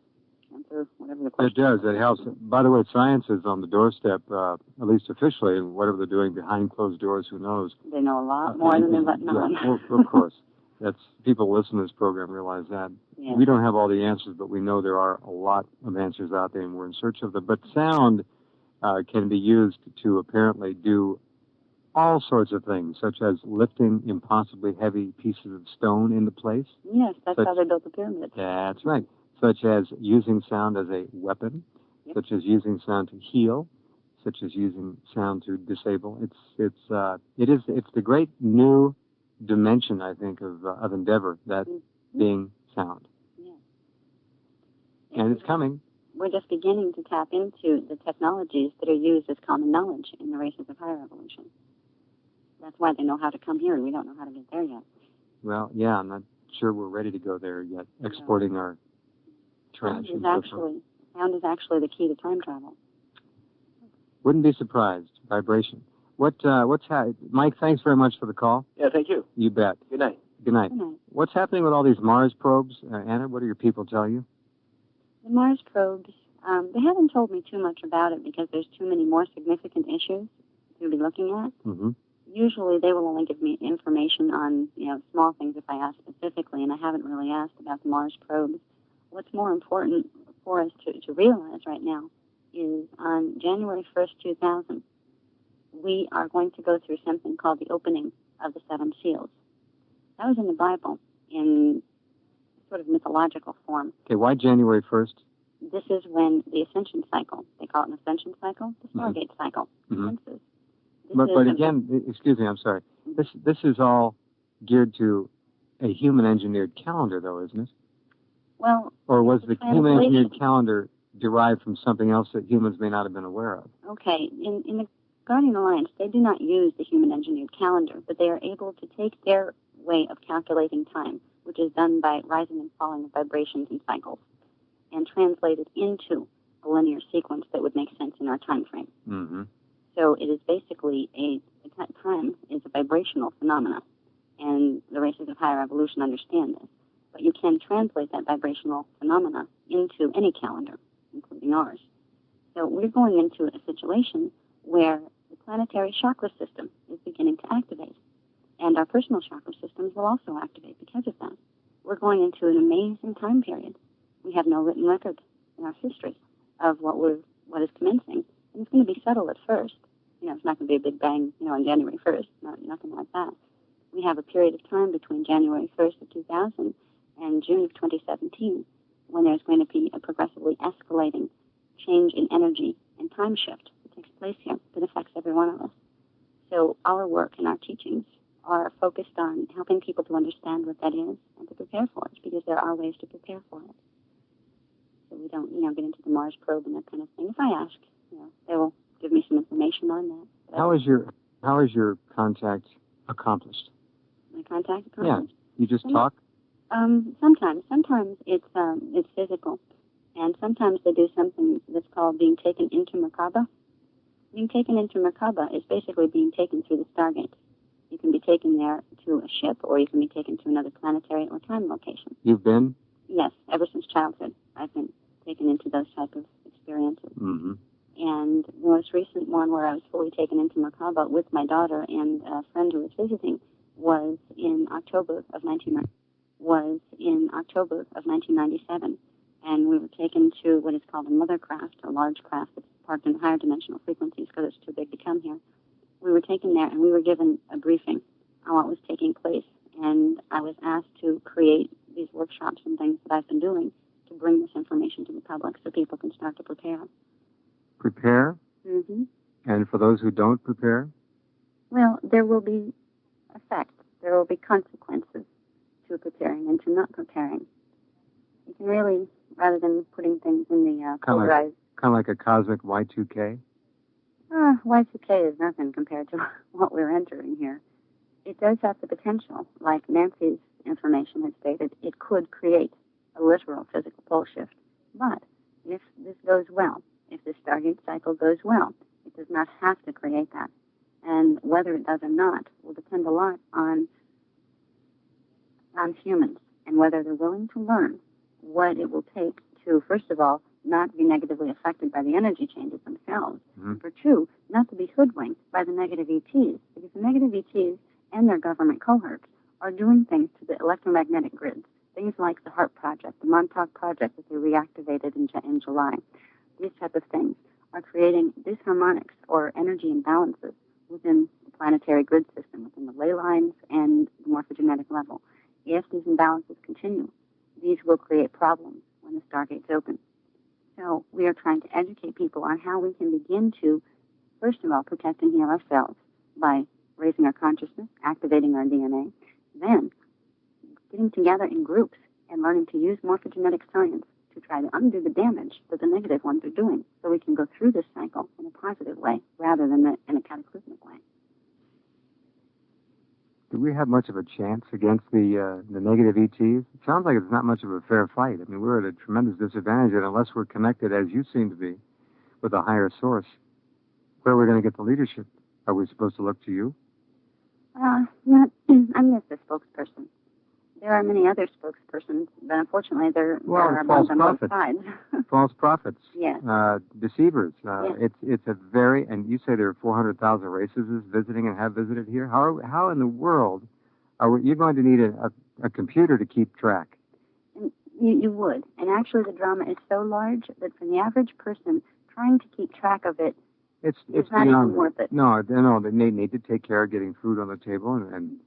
answer whatever the It question does. is. It helps. By the way, science is on the doorstep, at least officially, and whatever they're doing behind closed doors, who knows? They know a lot more than they're letting on. Yeah, well, of course. That's people listen to this program realize that. Yeah. We don't have all the answers, but we know there are a lot of answers out there, and we're in search of them. But sound can be used to apparently do all sorts of things, such as lifting impossibly heavy pieces of stone into place. Yes, that's how they built the pyramids. That's right. Such as using sound as a weapon, Yep. such as using sound to heal, such as using sound to disable. It's the great new dimension, I think, of endeavor, that being sound. Yeah. And it's coming. We're just beginning to tap into the technologies that are used as common knowledge in the races of higher evolution. That's why they know how to come here, and we don't know how to get there yet. Well, yeah, I'm not sure we're ready to go there yet, exporting our trash. Sound is actually the key to time travel. Wouldn't be surprised. Vibration. Mike, thanks very much for the call. Yeah, thank you. You bet. Good night. Good night. Good night. What's happening with all these Mars probes? Anna, what do your people tell you? The Mars probes, they haven't told me too much about it because there's too many more significant issues to be looking at. Mm-hmm. Usually they will only give me information on, small things if I ask specifically, and I haven't really asked about the Mars probes. What's more important for us to realize right now is on January 1st, 2000, we are going to go through something called the opening of the seven seals. That was in the Bible in sort of mythological form. Okay, why January 1st? This is when the ascension cycle, they call it an ascension cycle, the Stargate cycle, commences. But again, excuse me, I'm sorry. This is all geared to a human-engineered calendar, though, isn't it? Well, or was the human-engineered calendar derived from something else that humans may not have been aware of? Okay, in the Guardian Alliance, they do not use the human-engineered calendar, but they are able to take their way of calculating time, which is done by rising and falling of vibrations and cycles, and translate it into a linear sequence that would make sense in our time frame. Mm-hmm. So it is basically time is a vibrational phenomena, and the races of higher evolution understand this. But you can translate that vibrational phenomena into any calendar, including ours. So we're going into a situation where the planetary chakra system is beginning to activate, and our personal chakra systems will also activate because of that. We're going into an amazing time period. We have no written record in our history of what is commencing, and it's going to be subtle at first. It's not going to be a big bang, on January 1st, nothing like that. We have a period of time between January 1st of 2000 and June of 2017 when there's going to be a progressively escalating change in energy and time shift that takes place here that affects every one of us. So our work and our teachings are focused on helping people to understand what that is and to prepare for it, because there are ways to prepare for it. So we don't, get into the Mars probe and that kind of thing. If I ask, they will give me some information on that. But How is your contact accomplished? my contact accomplished? Yeah, you just talk? Sometimes it's physical, and sometimes they do something that's called being taken into Merkaba. Being taken into Merkaba is basically being taken through the Stargate. You can be taken there to a ship, or you can be taken to another planetary or time location. You've been? Yes, ever since childhood, I've been taken into those type of experiences. Mm-hmm. And the most recent one where I was fully taken into Merkaba with my daughter and a friend who was visiting was in October of 1997, and we were taken to what is called a mother craft, a large craft that's parked in higher dimensional frequencies because it's too big to come here. We were taken there and we were given a briefing on what was taking place. And I was asked to create these workshops and things that I've been doing to bring this information to the public so people can start to prepare. Prepare? Mm-hmm. And for those who don't prepare? Well, there will be effects. There will be consequences to preparing and to not preparing. You can really, rather than putting things in the polarized... Kind of like a cosmic Y2K? Y2K is nothing compared to what we're entering here. It does have the potential, like Nancy's information has stated, it could create a literal physical pole shift. But if this goes well, if the Stargate cycle goes well, it does not have to create that. And whether it does or not will depend a lot on humans and whether they're willing to learn what it will take to, first of all, not be negatively affected by the energy changes themselves. Mm-hmm. For two, not to be hoodwinked by the negative ETs, because the negative ETs and their government cohorts are doing things to the electromagnetic grids, things like the HARP project, the Montauk project that they reactivated in July. These type of things are creating disharmonics or energy imbalances within the planetary grid system, within the ley lines and the morphogenetic level. If these imbalances continue, these will create problems when the stargates open. So we are trying to educate people on how we can begin to, first of all, protect and heal ourselves by raising our consciousness, activating our DNA, then getting together in groups and learning to use morphogenetic science to try to undo the damage that the negative ones are doing so we can go through this cycle in a positive way rather than in a cataclysmic way. Do we have much of a chance against the negative ETs? It sounds like it's not much of a fair fight. I mean, we're at a tremendous disadvantage, and unless we're connected, as you seem to be, with a higher source, where are we going to get the leadership? Are we supposed to look to you? I'm just a spokesperson. There are many other spokespersons, but unfortunately there are false on both sides. False prophets. Yes. Deceivers. Yes. It's a very, and you say there are 400,000 races visiting and have visited here. How in the world are you going to need a computer to keep track? You would. And actually the drama is so large that for the average person, trying to keep track of it, it's not even worth it. No, they need to take care of getting food on the table and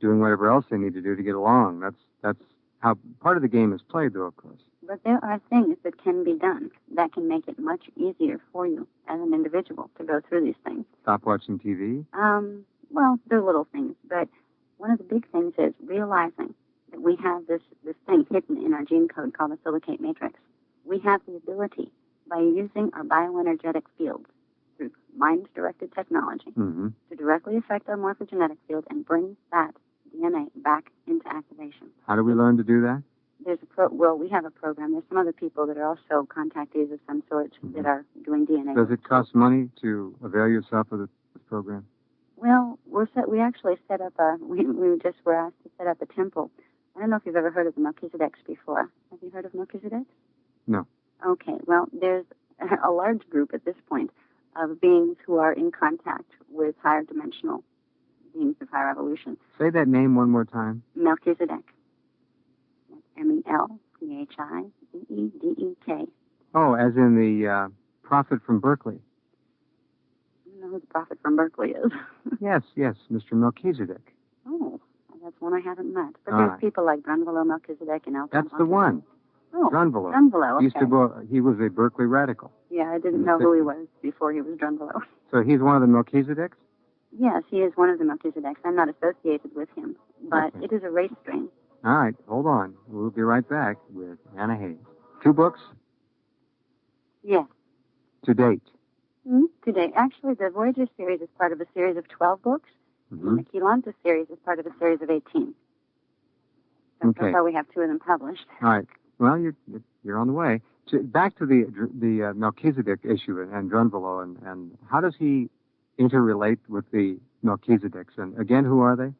doing whatever else they need to do to get along. That's how part of the game is played, though, of course. But there are things that can be done that can make it much easier for you as an individual to go through these things. Stop watching TV? Well, they're little things, but one of the big things is realizing that we have this thing hidden in our gene code called the silicate matrix. We have the ability, by using our bioenergetic fields through mind-directed technology, mm-hmm. to directly affect our morphogenetic field and bring that DNA back into activation. How do we learn to do that? We have a program. There's some other people that are also contactees of some sort mm-hmm. that are doing DNA. Does it cost money to avail yourself of this program? Well, we actually set up we just were asked to set up a temple. I don't know if you've ever heard of the Melchizedeks before. Have you heard of Melchizedeks? No. Okay. Well, there's a large group at this point of beings who are in contact with higher dimensional beings of higher evolution. Say that name one more time. Melchizedek. Melchizedek. Oh, as in the prophet from Berkeley. I don't know who the prophet from Berkeley is. Yes, Mr. Melchizedek. Oh, that's one I haven't met. But there's people like Drunvalo Melchizedek and Elton. That's the one. Oh, Drunvalo. Okay. He was a Berkeley radical. Yeah, I didn't know who he was before he was Drunvalo. So he's one of the Melchizedeks? Yes, he is one of the Melchizedeks. I'm not associated with him, but okay. It is a race strain. All right, hold on. We'll be right back with Anna Hayes. 2 books? Yes. To date? Today. Actually, the Voyager series is part of a series of 12 books. Mm-hmm. And the Quilanta series is part of a series of 18. So okay. far we have 2 of them published. All right. Well, you're on the way. Back to the Melchizedek issue and Drunvalo, and how does he interrelate with the Melchizedeks? And again, who are they?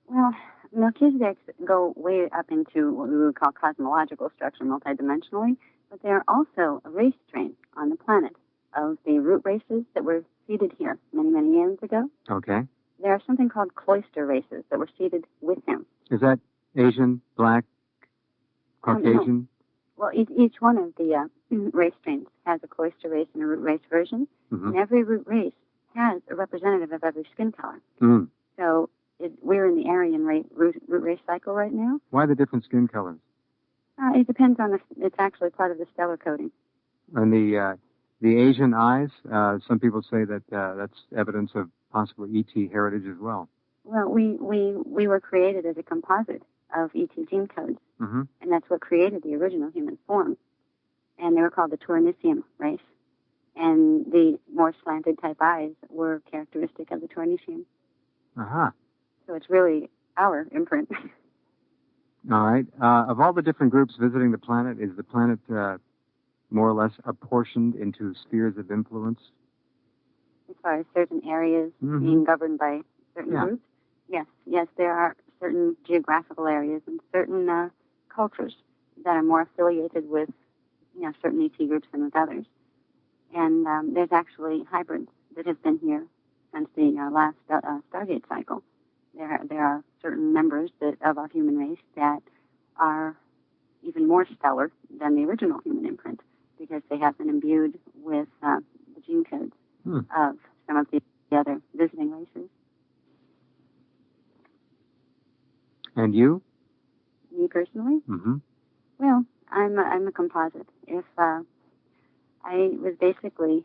Well, Melchizedeks go way up into what we would call cosmological structure multidimensionally, but they are also a race strain on the planet of the root races that were seeded here many, many years ago. Okay. There are something called cloister races that were seeded with him. Is that Asian, Black, Caucasian? Well, each one of the race strains has a cloister race and a root race version, and every root race has a representative of every skin color. So we're in the Aryan root race cycle right now. Why the different skin colors? It depends on it's actually part of the stellar coding. And the Asian eyes, some people say that that's evidence of possible ET heritage as well. Well, we were created as a composite of ET gene codes, and that's what created the original human form. And they were called the Tauromysian race. And the more slanted type eyes were characteristic of the Tauromysian. So it's really our imprint. All right. Of all the different groups visiting the planet, is the planet more or less apportioned into spheres of influence? As far as certain areas being governed by certain groups? Yes, there are certain geographical areas and certain cultures that are more affiliated with certain ET groups than with others. And there's actually hybrids that have been here since the last Stargate cycle. There are certain members of our human race that are even more stellar than the original human imprint because they have been imbued with the gene codes of some of the other visiting races. And you? Me personally? Well, I'm a composite. If I was basically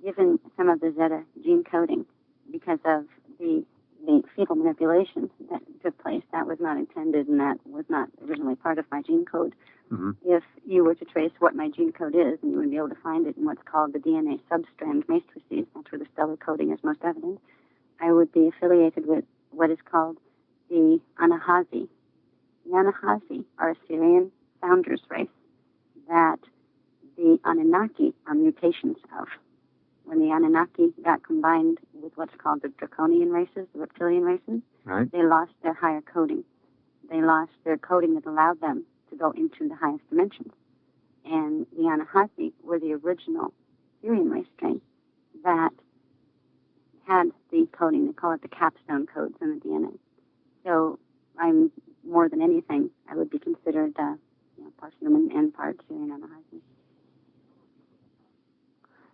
given some of the Zeta gene coding because of the fetal manipulation that took place. That was not intended, and that was not originally part of my gene code. If you were to trace what my gene code is, and you would be able to find it in what's called the DNA substrand matrices, that's where the stellar coding is most evident, I would be affiliated with what is called the Anahazi. The Anahazi are a Syrian founders race that the Anunnaki are mutations of. When the Anunnaki got combined with what's called the Draconian races, the reptilian races, they lost their higher coding. They lost their coding that allowed them to go into the highest dimensions. And the Anahazi were the original Syrian race strain that had the coding. They call it the capstone codes in the DNA. So I'm, more than anything, I would be considered part human and part Syrian Anahazi.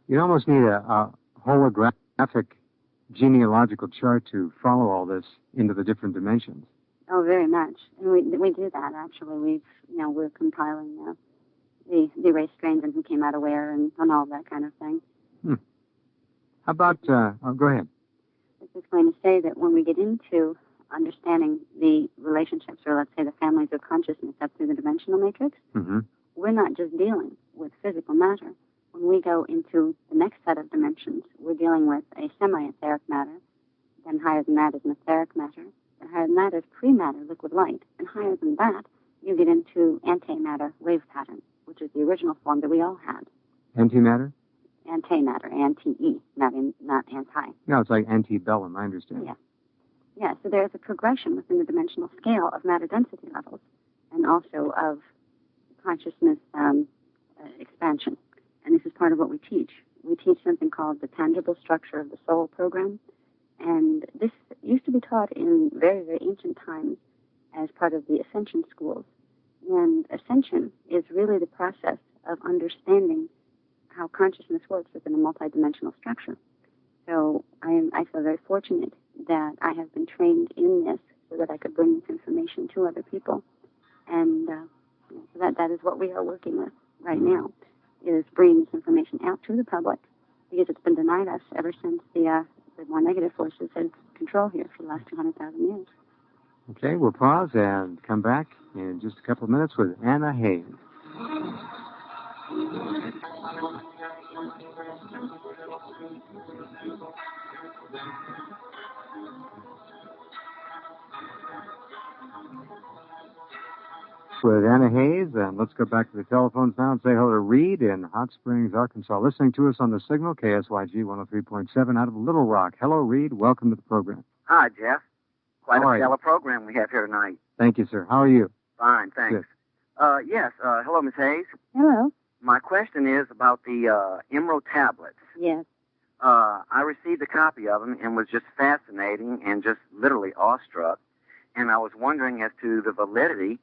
You almost need a holographic genealogical chart to follow all this into the different dimensions. Oh, very much. And we do that, actually. We're compiling the race strains and who came out of where and all that kind of thing. How about, go ahead. I was just going to say that when we get into understanding the relationships, or let's say the families of consciousness up through the dimensional matrix, we're not just dealing with physical matter. When we go into the next set of dimensions, we're dealing with a semi-etheric matter. Then higher than that is an etheric matter. And higher than that is pre-matter, liquid light. And higher than that, you get into antimatter wave pattern, which is the original form that we all had. Antimatter? Antimatter, anti-E, not anti. No, it's like antebellum, I understand. Yeah, so there's a progression within the dimensional scale of matter density levels and also of consciousness expansion. And this is part of what we teach. We teach something called the tangible structure of the soul program. And this used to be taught in very, very ancient times as part of the ascension schools. And ascension is really the process of understanding how consciousness works within a multidimensional structure. So I feel very fortunate that I have been trained in this so that I could bring this information to other people. And so that is what we are working with right now, is bringing this information out to the public, because it's been denied us ever since the more negative forces had control here for the last 200,000 years. Okay, we'll pause and come back in just a couple of minutes with Anna Hayes. With Anna Hayes, and let's go back to the telephones now and say hello to Reed in Hot Springs, Arkansas, listening to us on the signal, KSYG 103.7 out of Little Rock. Hello, Reed. Welcome to the program. Hi, Jeff. Quite a stellar program we have here tonight. Thank you, sir. How are you? Fine, thanks. Good. Yes, hello, Miss Hayes. Hello. My question is about the Emerald tablets. Yes. I received a copy of them and was just fascinating and just literally awestruck. And I was wondering as to the validity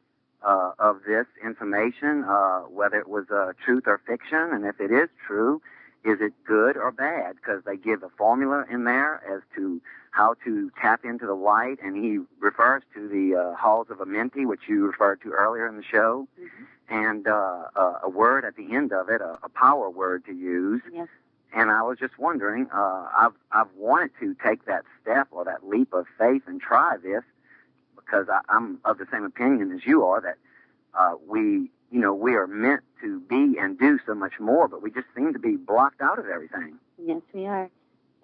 of this information, whether it was truth or fiction, and if it is true, is it good or bad? Because they give a formula in there as to how to tap into the light, and he refers to the halls of Amenti, which you referred to earlier in the show, and a word at the end of it, a power word to use. Yes. And I was just wondering, I've wanted to take that step or that leap of faith and try this, because I'm of the same opinion as you are that we are meant to be and do so much more, but we just seem to be blocked out of everything. Yes, we are.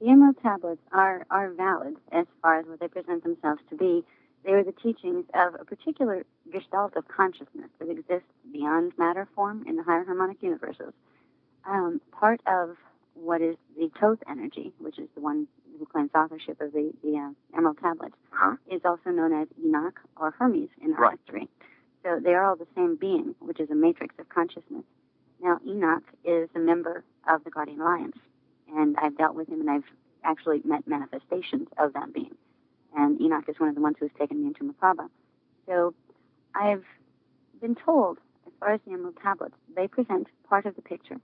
The Emerald Tablets are valid as far as what they present themselves to be. They are the teachings of a particular gestalt of consciousness that exists beyond matter form in the higher harmonic universes. Part of what is the Thoth energy, which is the one who claims authorship of the Emerald Tablets, is also known as Enoch or Hermes in our history. So they are all the same being, which is a matrix of consciousness. Now, Enoch is a member of the Guardian Alliance, and I've dealt with him, and I've actually met manifestations of that being. And Enoch is one of the ones who has taken me into Merkaba. So I've been told, as far as the Emerald Tablets, they present part of the picture.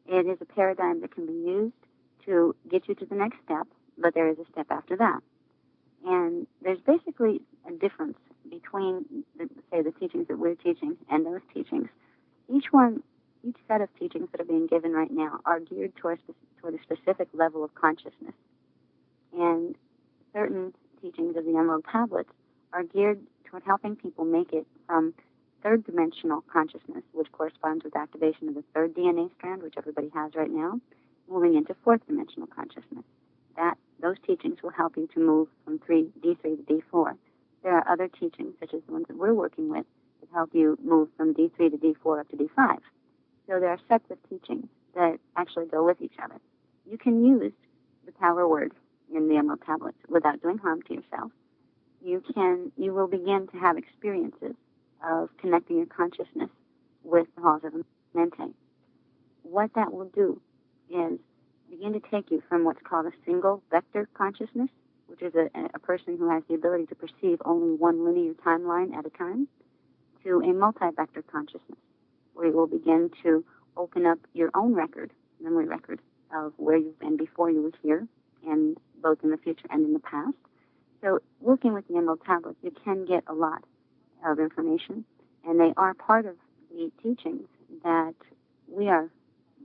It is a paradigm that can be used to get you to the next step, but there is a step after that. And there's basically a difference between, say, the teachings that we're teaching and those teachings. Each set of teachings that are being given right now are geared toward a specific level of consciousness. And certain teachings of the Emerald Tablets are geared toward helping people make it from third-dimensional consciousness, which corresponds with activation of the third DNA strand, which everybody has right now, moving into fourth-dimensional consciousness. Those teachings will help you to move from D3 to D4. There are other teachings, such as the ones that we're working with, that help you move from D3 to D4 up to D5. So there are sets of teachings that actually go with each other. You can use the power word in the Emerald Tablets without doing harm to yourself. You will begin to have experiences of connecting your consciousness with the halls of Amenti. What that will do is begin to take you from what's called a single vector consciousness, which is a person who has the ability to perceive only one linear timeline at a time, to a multi-vector consciousness, where you will begin to open up your own memory record of where you've been before you were here, and both in the future and in the past. So working with the Emerald Tablets, you can get a lot of information, and they are part of the teachings that we are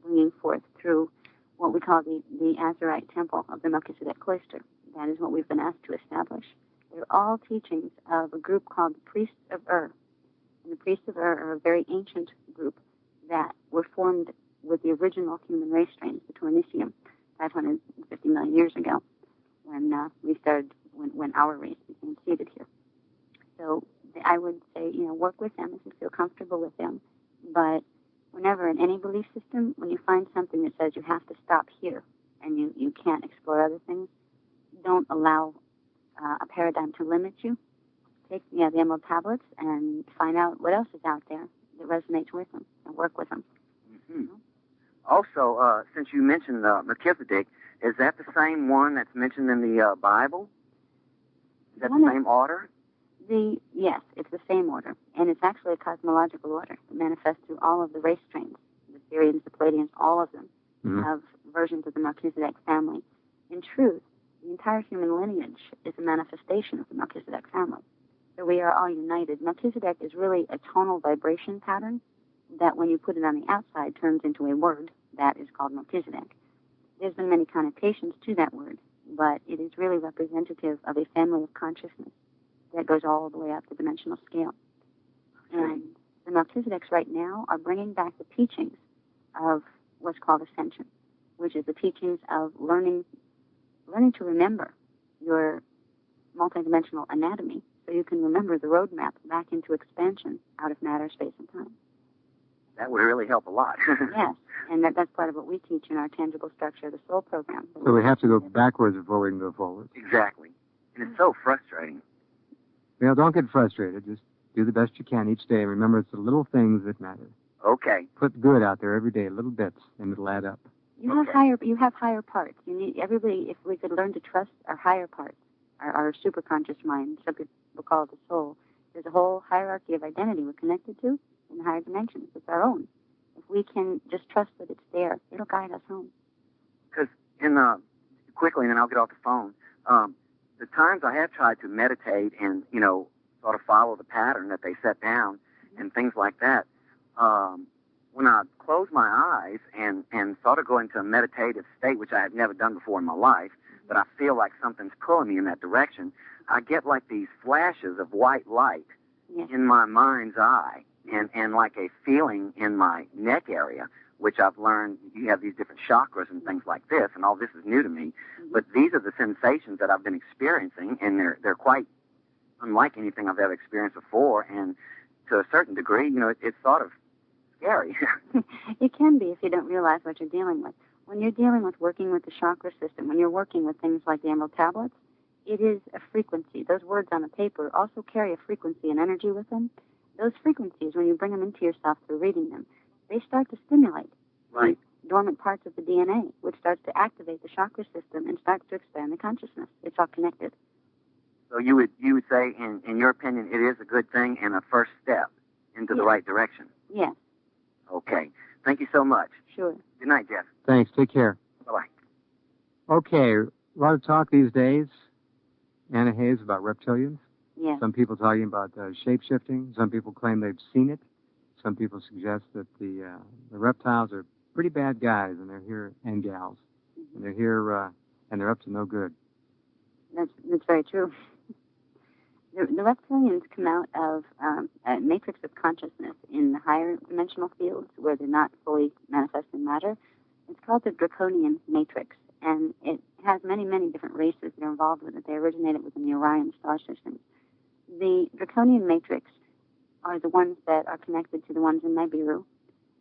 bringing forth through what we call the Azurite Temple of the Melchizedek Cloister. That is what we've been asked to establish. They're all teachings of a group called the Priests of Ur. And the Priests of Ur are a very ancient group that were formed with the original human race strains, the Tauromycium, 550 million years ago, when our race became seated here. So I would say, work with them if you feel comfortable with them. But whenever in any belief system, when you find something that says you have to stop here and you can't explore other things, don't allow a paradigm to limit you. Take the Emerald Tablets and find out what else is out there that resonates with them and work with them. Mm-hmm. Also, since you mentioned Melchizedek, is that the same one that's mentioned in the Bible? Is that the same order? Yes, it's the same order, and it's actually a cosmological order that manifests through all of the race strains, the Syrians, the Palladians, all of them have versions of the Melchizedek family. In truth, the entire human lineage is a manifestation of the Melchizedek family. So we are all united. Melchizedek is really a tonal vibration pattern that when you put it on the outside turns into a word that is called Melchizedek. There's been many connotations to that word, but it is really representative of a family of consciousness that goes all the way up the dimensional scale. And the Melchizedeks right now are bringing back the teachings of what's called ascension, which is the teachings of learning to remember your multidimensional anatomy so you can remember the roadmap back into expansion out of matter, space, and time. That would really help a lot. Yes, and that's part of what we teach in our Tangible Structure of the Soul program. So we have to go backwards before we can go forward. Exactly. And it's so frustrating. Don't get frustrated. Just do the best you can each day. Remember, it's the little things that matter. Okay. Put good out there every day, little bits, and it'll add up. You have higher parts. You need everybody. If we could learn to trust our higher parts, our superconscious mind, some people call it the soul, There's a whole hierarchy of identity we're connected to in the higher dimensions. It's our own. If we can just trust that it's there, it'll guide us home. Because quickly, and then I'll get off the phone. The times I have tried to meditate and, sort of follow the pattern that they set down and things like that, when I close my eyes and sort of go into a meditative state, which I had never done before in my life, but I feel like something's pulling me in that direction, I get like these flashes of white light in my mind's eye and like a feeling in my neck area, which I've learned you have these different chakras and things like this, and all this is new to me. But these are the sensations that I've been experiencing, and they're quite unlike anything I've ever experienced before. And to a certain degree, it's sort of scary. It can be if you don't realize what you're dealing with. When you're dealing with working with the chakra system, when you're working with things like the emerald tablets, it is a frequency. Those words on the paper also carry a frequency and energy with them. Those frequencies, when you bring them into yourself through reading them, they start to stimulate dormant parts of the DNA, which starts to activate the chakra system and starts to expand the consciousness. It's all connected. So you would say, in your opinion, it is a good thing and a first step into the right direction? Yes. Okay. Thank you so much. Sure. Good night, Jeff. Thanks. Take care. Bye-bye. Okay. A lot of talk these days, Anna Hayes, about reptilians. Yes. Some people talking about shape-shifting. Some people claim they've seen it. Some people suggest that the reptiles are pretty bad guys, and they're here, and gals, and they're here, and they're up to no good. That's very true. The reptilians come out of a matrix of consciousness in the higher dimensional fields where they're not fully manifesting matter. It's called the draconian matrix, and it has many, many different races that are involved with it. They originated within the Orion star system. The draconian matrix are the ones that are connected to the ones in Nibiru,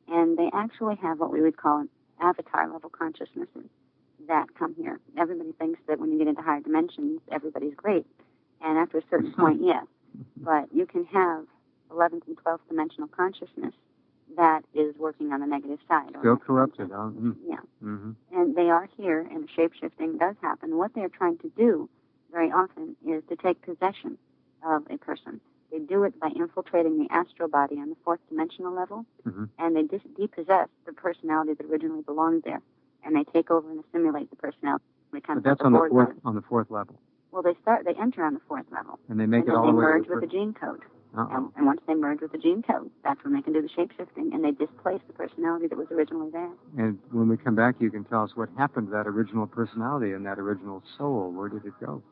and they actually have what we would call an avatar-level consciousnesses that come here. Everybody thinks that when you get into higher dimensions, everybody's great. And after a certain point, yes. But you can have 11th and 12th dimensional consciousness that is working on the negative side. Still corrupted, huh? Yeah. Mm-hmm. And they are here, and shape-shifting does happen. What they're trying to do very often is to take possession of a person. They do it by infiltrating the astral body on the 4th dimensional level, and they depossess the personality that originally belonged there. And they take over and assimilate the personality. But that's on the fourth level. Well, they enter on the 4th level. And they make it all the the way to merge with the gene code. And once they merge with the gene code, that's when they can do the shape-shifting, and they displace the personality that was originally there. And when we come back, you can tell us what happened to that original personality and that original soul. Where did it go?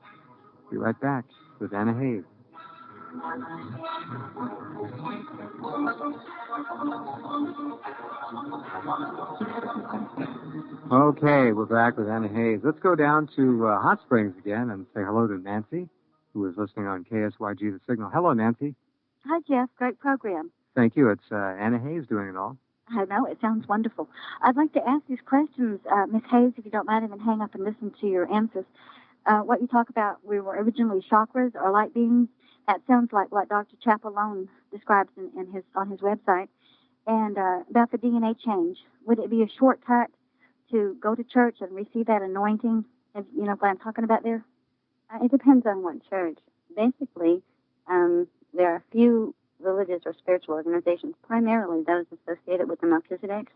Be right back with Anna Hayes. Okay, we're back with Anna Hayes. Let's go down to Hot Springs again and say hello to Nancy, who is listening on KSYG The Signal. Hello, Nancy. Hi, Jeff. Great program. Thank you. It's Anna Hayes doing it all. I know. It sounds wonderful. I'd like to ask these questions, Miss Hayes, if you don't mind, and then hang up and listen to your answers. What you talk about, we were originally chakras or light beings. That sounds like what Dr. Chapelone describes on his website. And about the DNA change, would it be a shortcut to go to church and receive that anointing? If you know what I'm talking about there? It depends on what church. Basically, there are a few religious or spiritual organizations, primarily those associated with the Melchizedeks,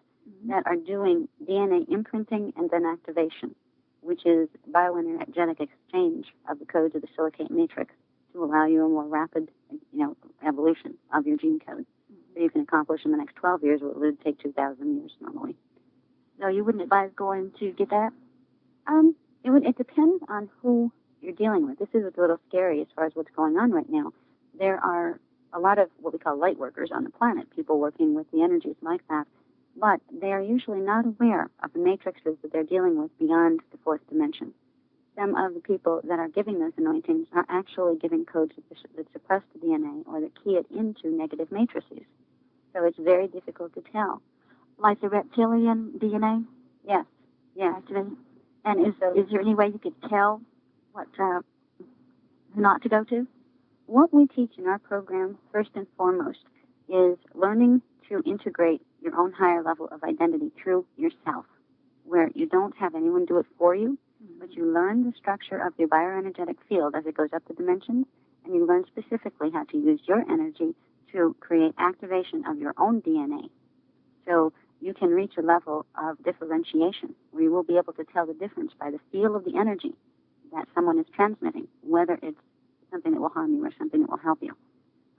that are doing DNA imprinting and then activation, which is bioenergetic exchange of the codes of the silicate matrix to allow you a more rapid, evolution of your gene code. So you can accomplish in the next 12 years what would take 2,000 years normally. So you wouldn't advise going to get that? It depends on who you're dealing with. This is a little scary as far as what's going on right now. There are a lot of what we call light workers on the planet, people working with the energies like that, but they are usually not aware of the matrices that they're dealing with beyond the 4th dimension. Some of the people that are giving those anointings are actually giving codes that suppress the DNA or that key it into negative matrices. So it's very difficult to tell. Like the reptilian DNA? Yes. And is there any way you could tell what not to go to? What we teach in our program, first and foremost, is learning to integrate your own higher level of identity through yourself, where you don't have anyone do it for you, but you learn the structure of your bioenergetic field as it goes up the dimensions, and you learn specifically how to use your energy to create activation of your own DNA. So you can reach a level of differentiation where you will be able to tell the difference by the feel of the energy that someone is transmitting, whether it's something that will harm you or something that will help you.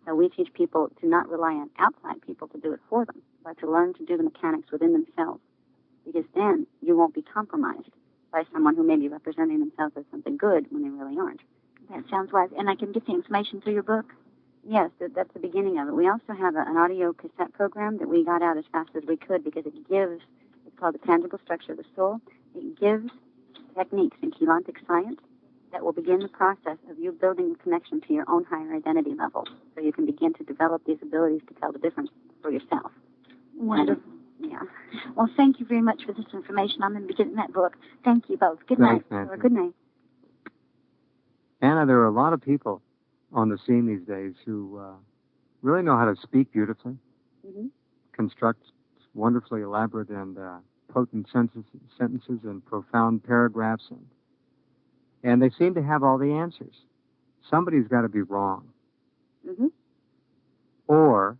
So we teach people to not rely on outside people to do it for them, but to learn to do the mechanics within themselves, because then you won't be compromised by someone who may be representing themselves as something good when they really aren't. That sounds wise. And I can get the information through your book? Yes, that's the beginning of it. We also have an audio cassette program that we got out as fast as we could because it gives, it's called the tangible structure of the soul. It gives techniques in chelantic science that will begin the process of you building a connection to your own higher identity level, so you can begin to develop these abilities to tell the difference for yourself. Wonderful. Yeah. Well, thank you very much for this information. I'm going to be getting that book. Thank you both. Good Thanks, night. Nancy. Or good night. Anna, there are a lot of people on the scene these days who really know how to speak beautifully, construct wonderfully elaborate and potent sentences and profound paragraphs, and they seem to have all the answers. Somebody's got to be wrong. Or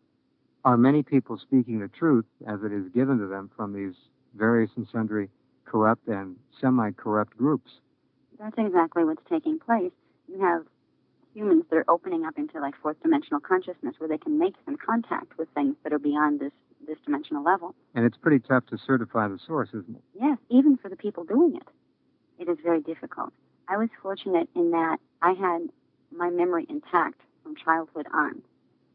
are many people speaking the truth as it is given to them from these various and sundry corrupt and semi-corrupt groups? That's exactly what's taking place. You have humans that are opening up into like fourth dimensional consciousness where they can make some contact with things that are beyond this dimensional level. And it's pretty tough to certify the source, isn't it? Yes, even for the people doing it. It is very difficult. I was fortunate in that I had my memory intact from childhood on.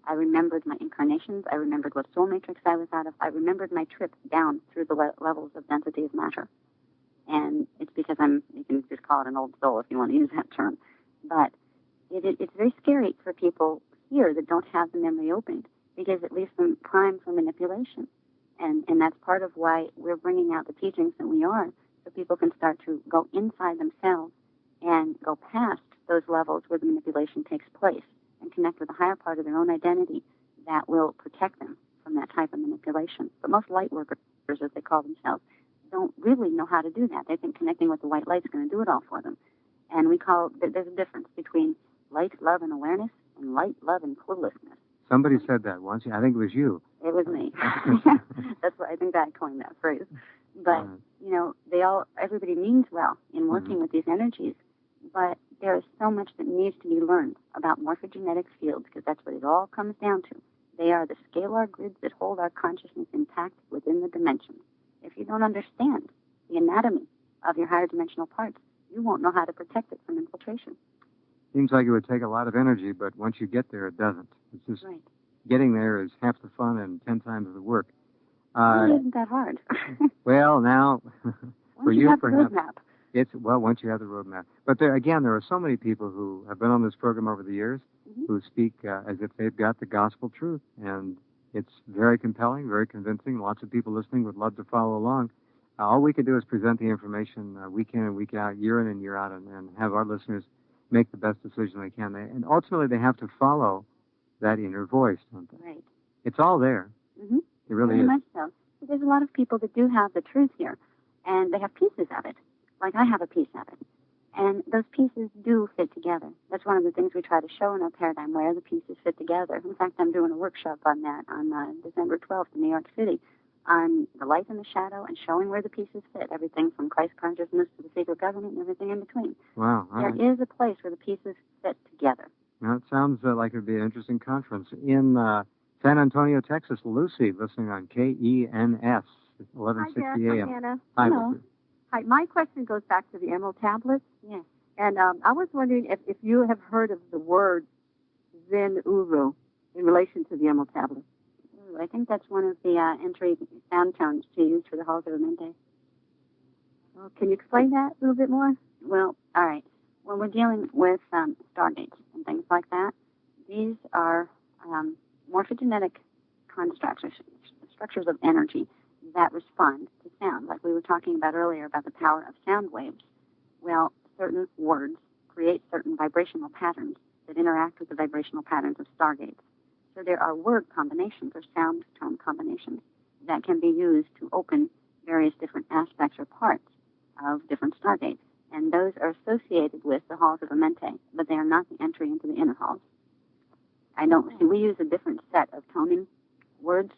I remembered my incarnations. I remembered what soul matrix I was out of. I remembered my trip down through the levels of density of matter. And it's because you can just call it an old soul if you want to use that term. But it's very scary for people here that don't have the memory opened, because it leaves them primed for manipulation. And that's part of why we're bringing out the teachings that we are, so people can start to go inside themselves and go past those levels where the manipulation takes place and connect with a higher part of their own identity that will protect them from that type of manipulation. But most light workers, as they call themselves, don't really know how to do that. They think connecting with the white light is going to do it all for them. And there's a difference between light, love, and awareness, and light, love, and cluelessness. Somebody said that once. I think it was you. It was me. That's what I think I coined that phrase. But, everybody means well in working with these energies, but there is so much that needs to be learned about morphogenetic fields, because that's what it all comes down to. They are the scalar grids that hold our consciousness intact within the dimensions. If you don't understand the anatomy of your higher dimensional parts, you won't know how to protect it from infiltration. Seems like it would take a lot of energy, but once you get there, it doesn't. It's just right. Getting there is half the fun and 10 times the work. It isn't that hard. Well, now, for you, have perhaps, the roadmap. Once you have the roadmap. But there are so many people who have been on this program over the years who speak as if they've got the gospel truth, and it's very compelling, very convincing. Lots of people listening would love to follow along. All we can do is present the information week in and week out, year in and year out, and have our listeners make the best decision they can. And ultimately, they have to follow that inner voice, don't they? Right. It's all there. It really Very is. much so. There's a lot of people that do have the truth here, and they have pieces of it. Like I have a piece of it. And those pieces do fit together. That's one of the things we try to show in our paradigm, where the pieces fit together. In fact, I'm doing a workshop on that on December 12th in New York City, on the light and the shadow and showing where the pieces fit, everything from Christ consciousness to the secret government and everything in between. Wow. There is a place where the pieces fit together. Now, it sounds like it would be an interesting conference. In San Antonio, Texas, Lucy, listening on KENS, 1160 AM. Hi, Anna. Hi, Hello. Lucy. Hi, my question goes back to the Emerald Tablets. Yes. And I was wondering if you have heard of the word Zen Uru in relation to the Emerald Tablets. I think that's one of the entry sound tones to use for the halls of Mente. Well, can you explain that a little bit more? Well, all right. When we're dealing with stargates and things like that, these are morphogenetic constructs, or structures of energy that respond to sound, like we were talking about earlier about the power of sound waves. Well, certain words create certain vibrational patterns that interact with the vibrational patterns of stargates. So there are word combinations or sound tone combinations that can be used to open various different aspects or parts of different stargates. and those are associated with the halls of Amente, but they are not the entry into the inner halls. I don't see. We use a different set of toning words,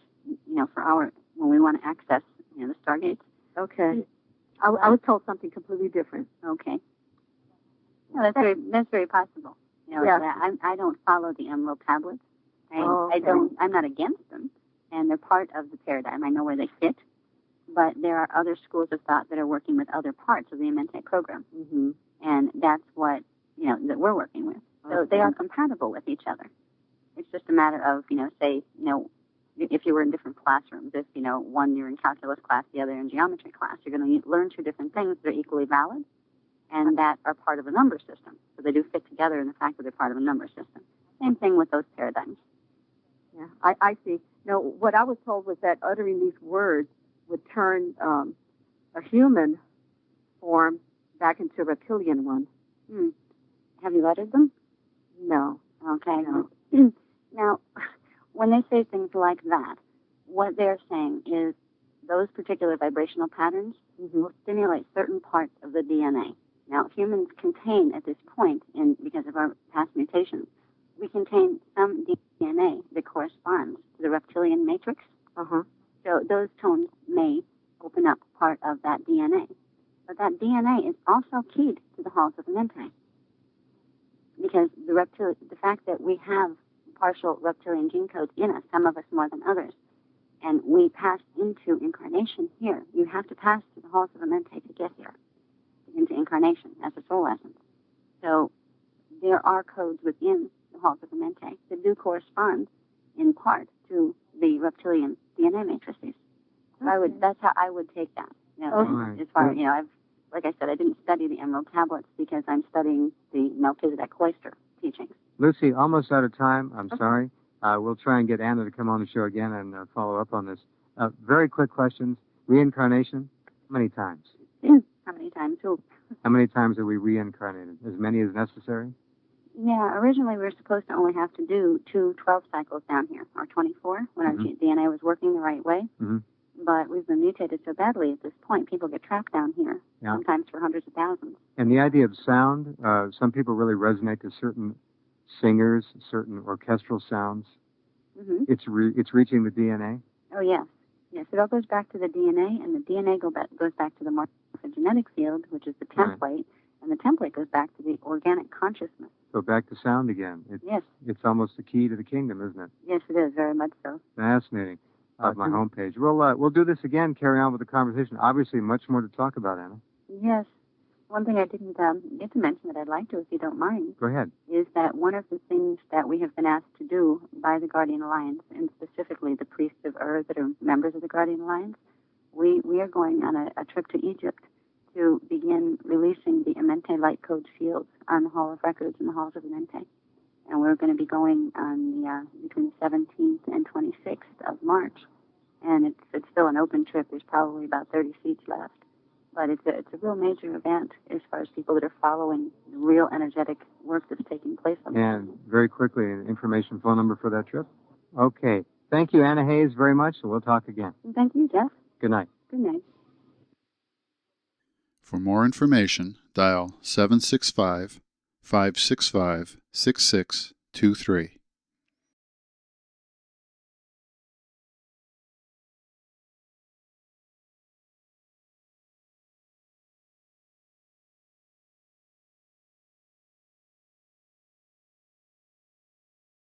for our when we want to access, the stargates. Okay. I was told something completely different. Okay. No, that's very possible. I don't follow the emerald tablets. I'm not against them, and they're part of the paradigm. I know where they fit, but there are other schools of thought that are working with other parts of the Amente program, and that's what that we're working with. So they are compatible with each other. It's just a matter of if you were in different classrooms, if one you're in calculus class, the other in geometry class, you're going to learn two different things that are equally valid, and that are part of a number system. So they do fit together in the fact that they're part of a number system. Same thing with those paradigms. Yeah, I see. No, what I was told was that uttering these words would turn a human form back into a reptilian one. Have you uttered them? No. Okay. No. Now, when they say things like that, what they're saying is those particular vibrational patterns will stimulate certain parts of the DNA. Now, humans contain at this point, because of our past mutations, we contain some DNA that corresponds to the reptilian matrix. So those tones may open up part of that DNA. But that DNA is also keyed to the halls of Mente. Because the fact that we have partial reptilian gene codes in us, some of us more than others, and we pass into incarnation here. You have to pass through the halls of Mente to get here, into incarnation as a soul essence. So there are codes within the halls of Mente that do correspond in part to the reptilian DNA matrices. So that's how I would take that. As far like I said, I didn't study the Emerald Tablets because I'm studying the Melchizedek Cloister teachings. Lucy, almost out of time. I'm sorry. We'll try and get Anna to come on the show again and follow up on this. Very quick questions. Reincarnation, how many times? How many times? Who? How many times are we reincarnated? As many as necessary? Yeah, originally we were supposed to only have to do 2 12 cycles down here, or 24, when our DNA was working the right way. But we've been mutated so badly at this point, people get trapped down here, sometimes for hundreds of thousands. And the idea of sound, some people really resonate to certain singers, certain orchestral sounds. It's reaching the DNA. Oh, yes. Yes, it all goes back to the DNA, and the DNA goes back to the morphogenetic field, which is the template, and the template goes back to the organic consciousness. So back to sound again. Yes. It's almost the key to the kingdom, isn't it? Yes, it is, very much so. Fascinating. Of my homepage. We'll do this again, carry on with the conversation. Obviously, much more to talk about, Anna. Yes. One thing I didn't get to mention that I'd like to, if you don't mind. Go ahead. Is that one of the things that we have been asked to do by the Guardian Alliance, and specifically the priests of that are members of the Guardian Alliance, we are going on a trip to Egypt to begin releasing the Amente light code fields on the Hall of Records and the halls of Amente. And we're going to be going on between the 17th and 26th of March. And it's still an open trip. There's probably about 30 seats left. But it's a real major event as far as people that are following the real energetic work that's taking place on the And very quickly, an information phone number for that trip. Okay. Thank you, Anna Hayes, very much, and we'll talk again. Thank you, Jeff. Good night. Good night. For more information, dial 765-565-6623.